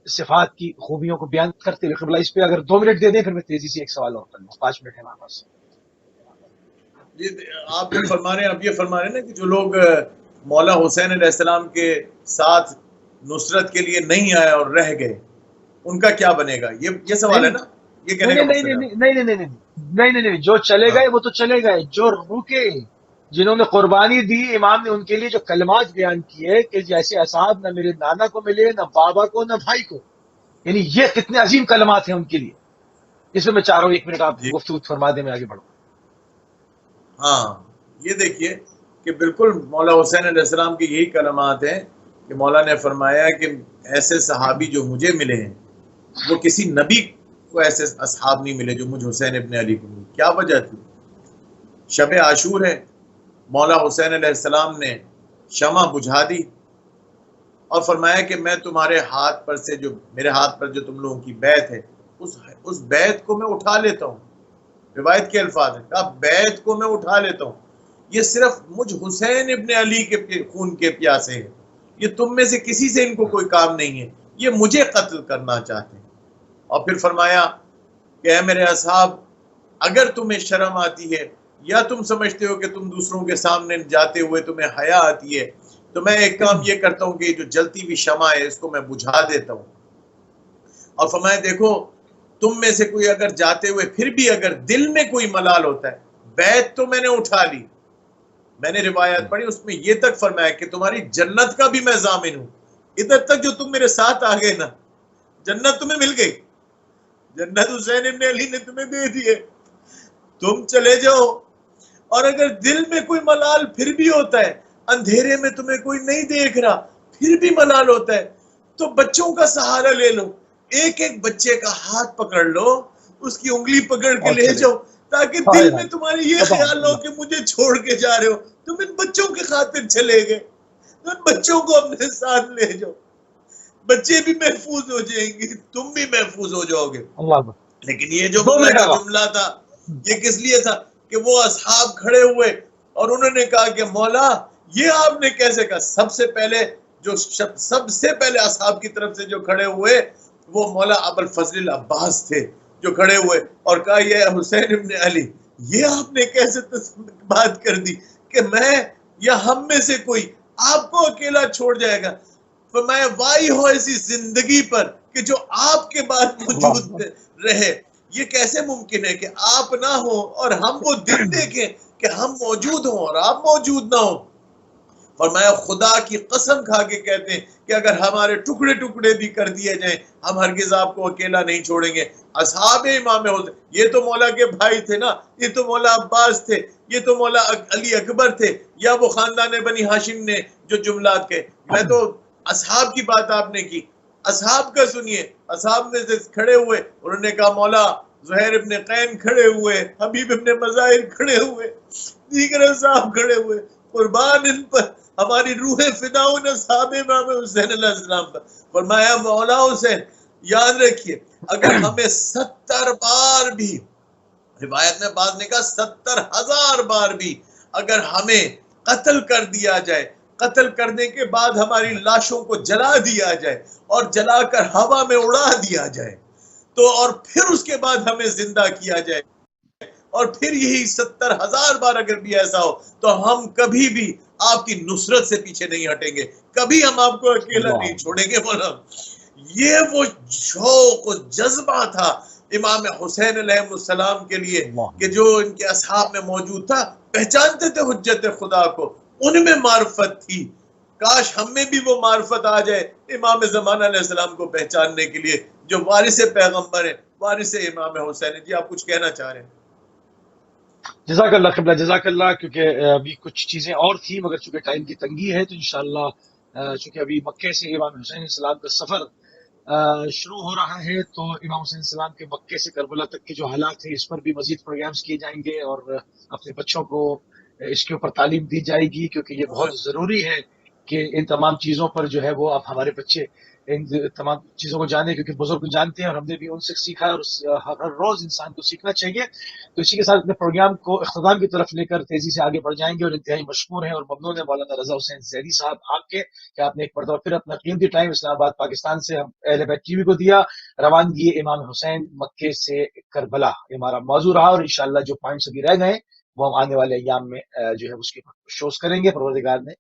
صفات کی خوبیوں کو بیان کرتے ہوئے۔ قبلہ اس پہ اگر 2 منٹ دے دیں پھر میں تیزی سے ایک سوال اور کروں، 5 منٹ ہے ہمارے پاس۔ آپ جو فرما رہے ہیں، آپ یہ فرما رہے ہیں نا کہ جو لوگ مولا حسین علیہ السلام کے ساتھ نصرت کے لیے نہیں آئے اور رہ گئے، ان کا کیا بنے گا؟ یہ سوال ہے نا؟ یہ کہنے کا مقصد ہے نہیں، جو چلے گئے وہ تو چلے گئے، جو رکے، جنہوں نے قربانی دی، امام نے ان کے لیے جو کلمات بیان کیے کہ جیسے اصحاب نہ میرے نانا کو ملے، نہ بابا کو، نہ بھائی کو، یعنی یہ کتنے عظیم کلمات ہیں ان کے لیے۔ اس میں چاہوں 1 منٹ آپ گفتگو فرما دیں، میں آگے بڑھوں۔ ہاں، یہ دیکھیے کہ بالکل مولا حسین علیہ السلام کی یہی کلمات ہیں کہ مولا نے فرمایا کہ ایسے صحابی جو مجھے ملے ہیں وہ کسی نبی کو ایسے اصحاب نہیں ملے جو مجھ حسین ابن علی کو ملے. کیا وجہ تھی؟ شب عاشور ہے، مولا حسین علیہ السلام نے شمع بجھا دی اور فرمایا کہ میں تمہارے ہاتھ پر سے، جو میرے ہاتھ پر جو تم لوگوں کی بیعت ہے، اس بیعت کو میں اٹھا لیتا ہوں. روایت کے الفاظ ہیں، کہا بیعت کو میں اٹھا لیتا ہوں، یہ صرف مجھ حسین ابن علی کے خون کے پیاسے ہیں، یہ تم میں سے کسی سے ان کو کوئی کام نہیں ہے، یہ مجھے قتل کرنا چاہتے ہیں. اور پھر فرمایا کہ اے میرے اصحاب، اگر تمہیں شرم آتی ہے یا تم سمجھتے ہو کہ تم دوسروں کے سامنے جاتے ہوئے تمہیں حیا آتی ہے، تو میں ایک کام یہ کرتا ہوں کہ جو جلتی ہوئی شمع ہے اس کو میں بجھا دیتا ہوں. اور فرمایا دیکھو، تم میں سے کوئی اگر جاتے ہوئے پھر بھی اگر دل میں کوئی ملال ہوتا ہے، بیعت تو میں نے اٹھا لی. میں نے روایت پڑھی، اس میں یہ تک فرمایا کہ تمہاری جنت کا بھی میں ضامن ہوں. ادھر تک جو تم میرے ساتھ آ گئے نا، جنت تمہیں مل گئی، جنت حسین ابن علی نے تمہیں دے دیے، تم چلے جاؤ. اور اگر دل میں کوئی ملال پھر بھی ہوتا ہے، اندھیرے میں تمہیں کوئی نہیں دیکھ رہا پھر بھی ملال ہوتا ہے، تو بچوں کا سہارا لے لو، ایک ایک بچے کا ہاتھ پکڑ لو، اس کی انگلی پکڑ کے لے جاؤ، تاکہ دل میں تمہارے یہ خیال نہ ہو کہ مجھے چھوڑ کے جا رہے ہو، تم ان بچوں کی خاطر چلے گئے، ان بچوں کو اپنے ساتھ لے جاؤ، بچے بھی محفوظ ہو جائیں گے، تم بھی محفوظ ہو جاؤ گے. لیکن یہ جو جملہ تھا یہ کس لیے تھا؟ کہ وہ اصحاب کھڑے ہوئے اور انہوں نے کہا کہ مولا یہ آپ نے کیسے کہا؟ سب سے پہلے اصحاب کی طرف سے جو کھڑے ہوئے وہ مولا ابو الفضل العباس تھے، جو کھڑے ہوئے اور کہا یہ حسین ابن علی، یہ آپ نے کیسے بات کر دی کہ میں یا ہم میں سے کوئی آپ کو اکیلا چھوڑ جائے گا؟ فرمایا وائی ہو ایسی زندگی پر کہ جو آپ کے بعد موجود رہے. یہ کیسے ممکن ہے کہ آپ نہ ہو اور ہم وہ دن دیکھیں کہ ہم موجود ہوں اور آپ موجود نہ ہوں؟ فرمایا خدا کی قسم کھا کے کہتے ہیں کہ اگر ہمارے ٹکڑے ٹکڑے بھی کر دیے جائیں ہم ہرگز آپ کو اکیلا نہیں چھوڑیں گے. اصحاب امام حسین، یہ تو مولا کے بھائی تھے نا، یہ تو مولا عباس تھے، یہ تو مولا علی اکبر تھے، یا وہ خاندان بنی ہاشم نے جو جملات کے. میں تو اصحاب کی بات آپ نے کی، اصحاب کا سنیے. اصحاب میں سے کھڑے ہوئے، انہوں نے کہا مولا زہیر ابن قین کھڑے ہوئے، حبیب ابن مظاہر کھڑے ہوئے، دیگر اصحاب کھڑے ہوئے، قربان ان پر ہماری روحیں فدا ہوں اصحاب امام حسین علیہ السلام پر. فرمایا مولا حسین یاد رکھیے، اگر ہمیں 70 بار بھی، روایت میں بعض نے کہا 70,000 بار بھی اگر ہمیں قتل کر دیا جائے، قتل کرنے کے بعد ہماری لاشوں کو جلا دیا جائے اور جلا کر ہوا میں اڑا دیا جائے تو، اور پھر اس کے بعد ہمیں زندہ کیا جائے اور پھر یہی 70,000 بار اگر بھی ایسا ہو تو ہم کبھی بھی آپ کی نصرت سے پیچھے نہیں ہٹیں گے، کبھی ہم آپ کو اکیلا نہیں چھوڑیں گے. مولا یہ وہ شوق و جذبہ تھا امام حسین علیہ السلام کے لیے کہ جو ان کے اصحاب میں موجود تھا. پہچانتے تھے حجت خدا کو، ان میں معرفت تھی. کاش ہم میں بھی وہ معرفت آ جائے امام زمانہ علیہ السلام کو پہچاننے کے لیے جو وارث پیغمبر ہے، وارث امام حسین. جی آپ کچھ کہنا چاہ رہے ہیں؟ جزاک اللہ قبلہ، جزاک اللہ. کیونکہ ابھی کچھ چیزیں اور تھیں مگر چونکہ ٹائم کی تنگی ہے تو انشاءاللہ چونکہ ابھی مکے سے امام حسین علیہ السلام کا سفر شروع ہو رہا ہے تو امام حسین علیہ السلام کے مکے سے کربلا تک کے جو حالات ہیں اس پر بھی مزید پروگرامز کیے جائیں گے اور اپنے بچوں کو اس کے اوپر تعلیم دی جائے گی، کیونکہ یہ بہت ضروری ہے کہ ان تمام چیزوں پر جو ہے وہ اب ہمارے بچے ان تمام چیزوں کو جانے، کیونکہ بزرگ جانتے ہیں اور ہم نے بھی ان سے سیکھا اور ہر روز انسان کو سیکھنا چاہیے. تو اسی کے ساتھ اپنے پروگرام کو اختتام کی طرف لے کر تیزی سے آگے بڑھ جائیں گے اور انتہائی مشکور ہیں اور ممنون ہیں مولانا رضا حسین زیدی صاحب آپ کے کہ آپ نے ایک مرتبہ پھر اپنا قیمتی ٹائم اسلام آباد پاکستان سے ہم اہل بیت ٹی وی کو دیا. روانگی امام حسین مکے سے کربلا ہمارا موضوع رہا اور انشاءاللہ جو پوائنٹس ابھی رہ گئے وہ ہم آنے والے ایام میں جو ہے اس کے شوز کریں گے. پروردگار نے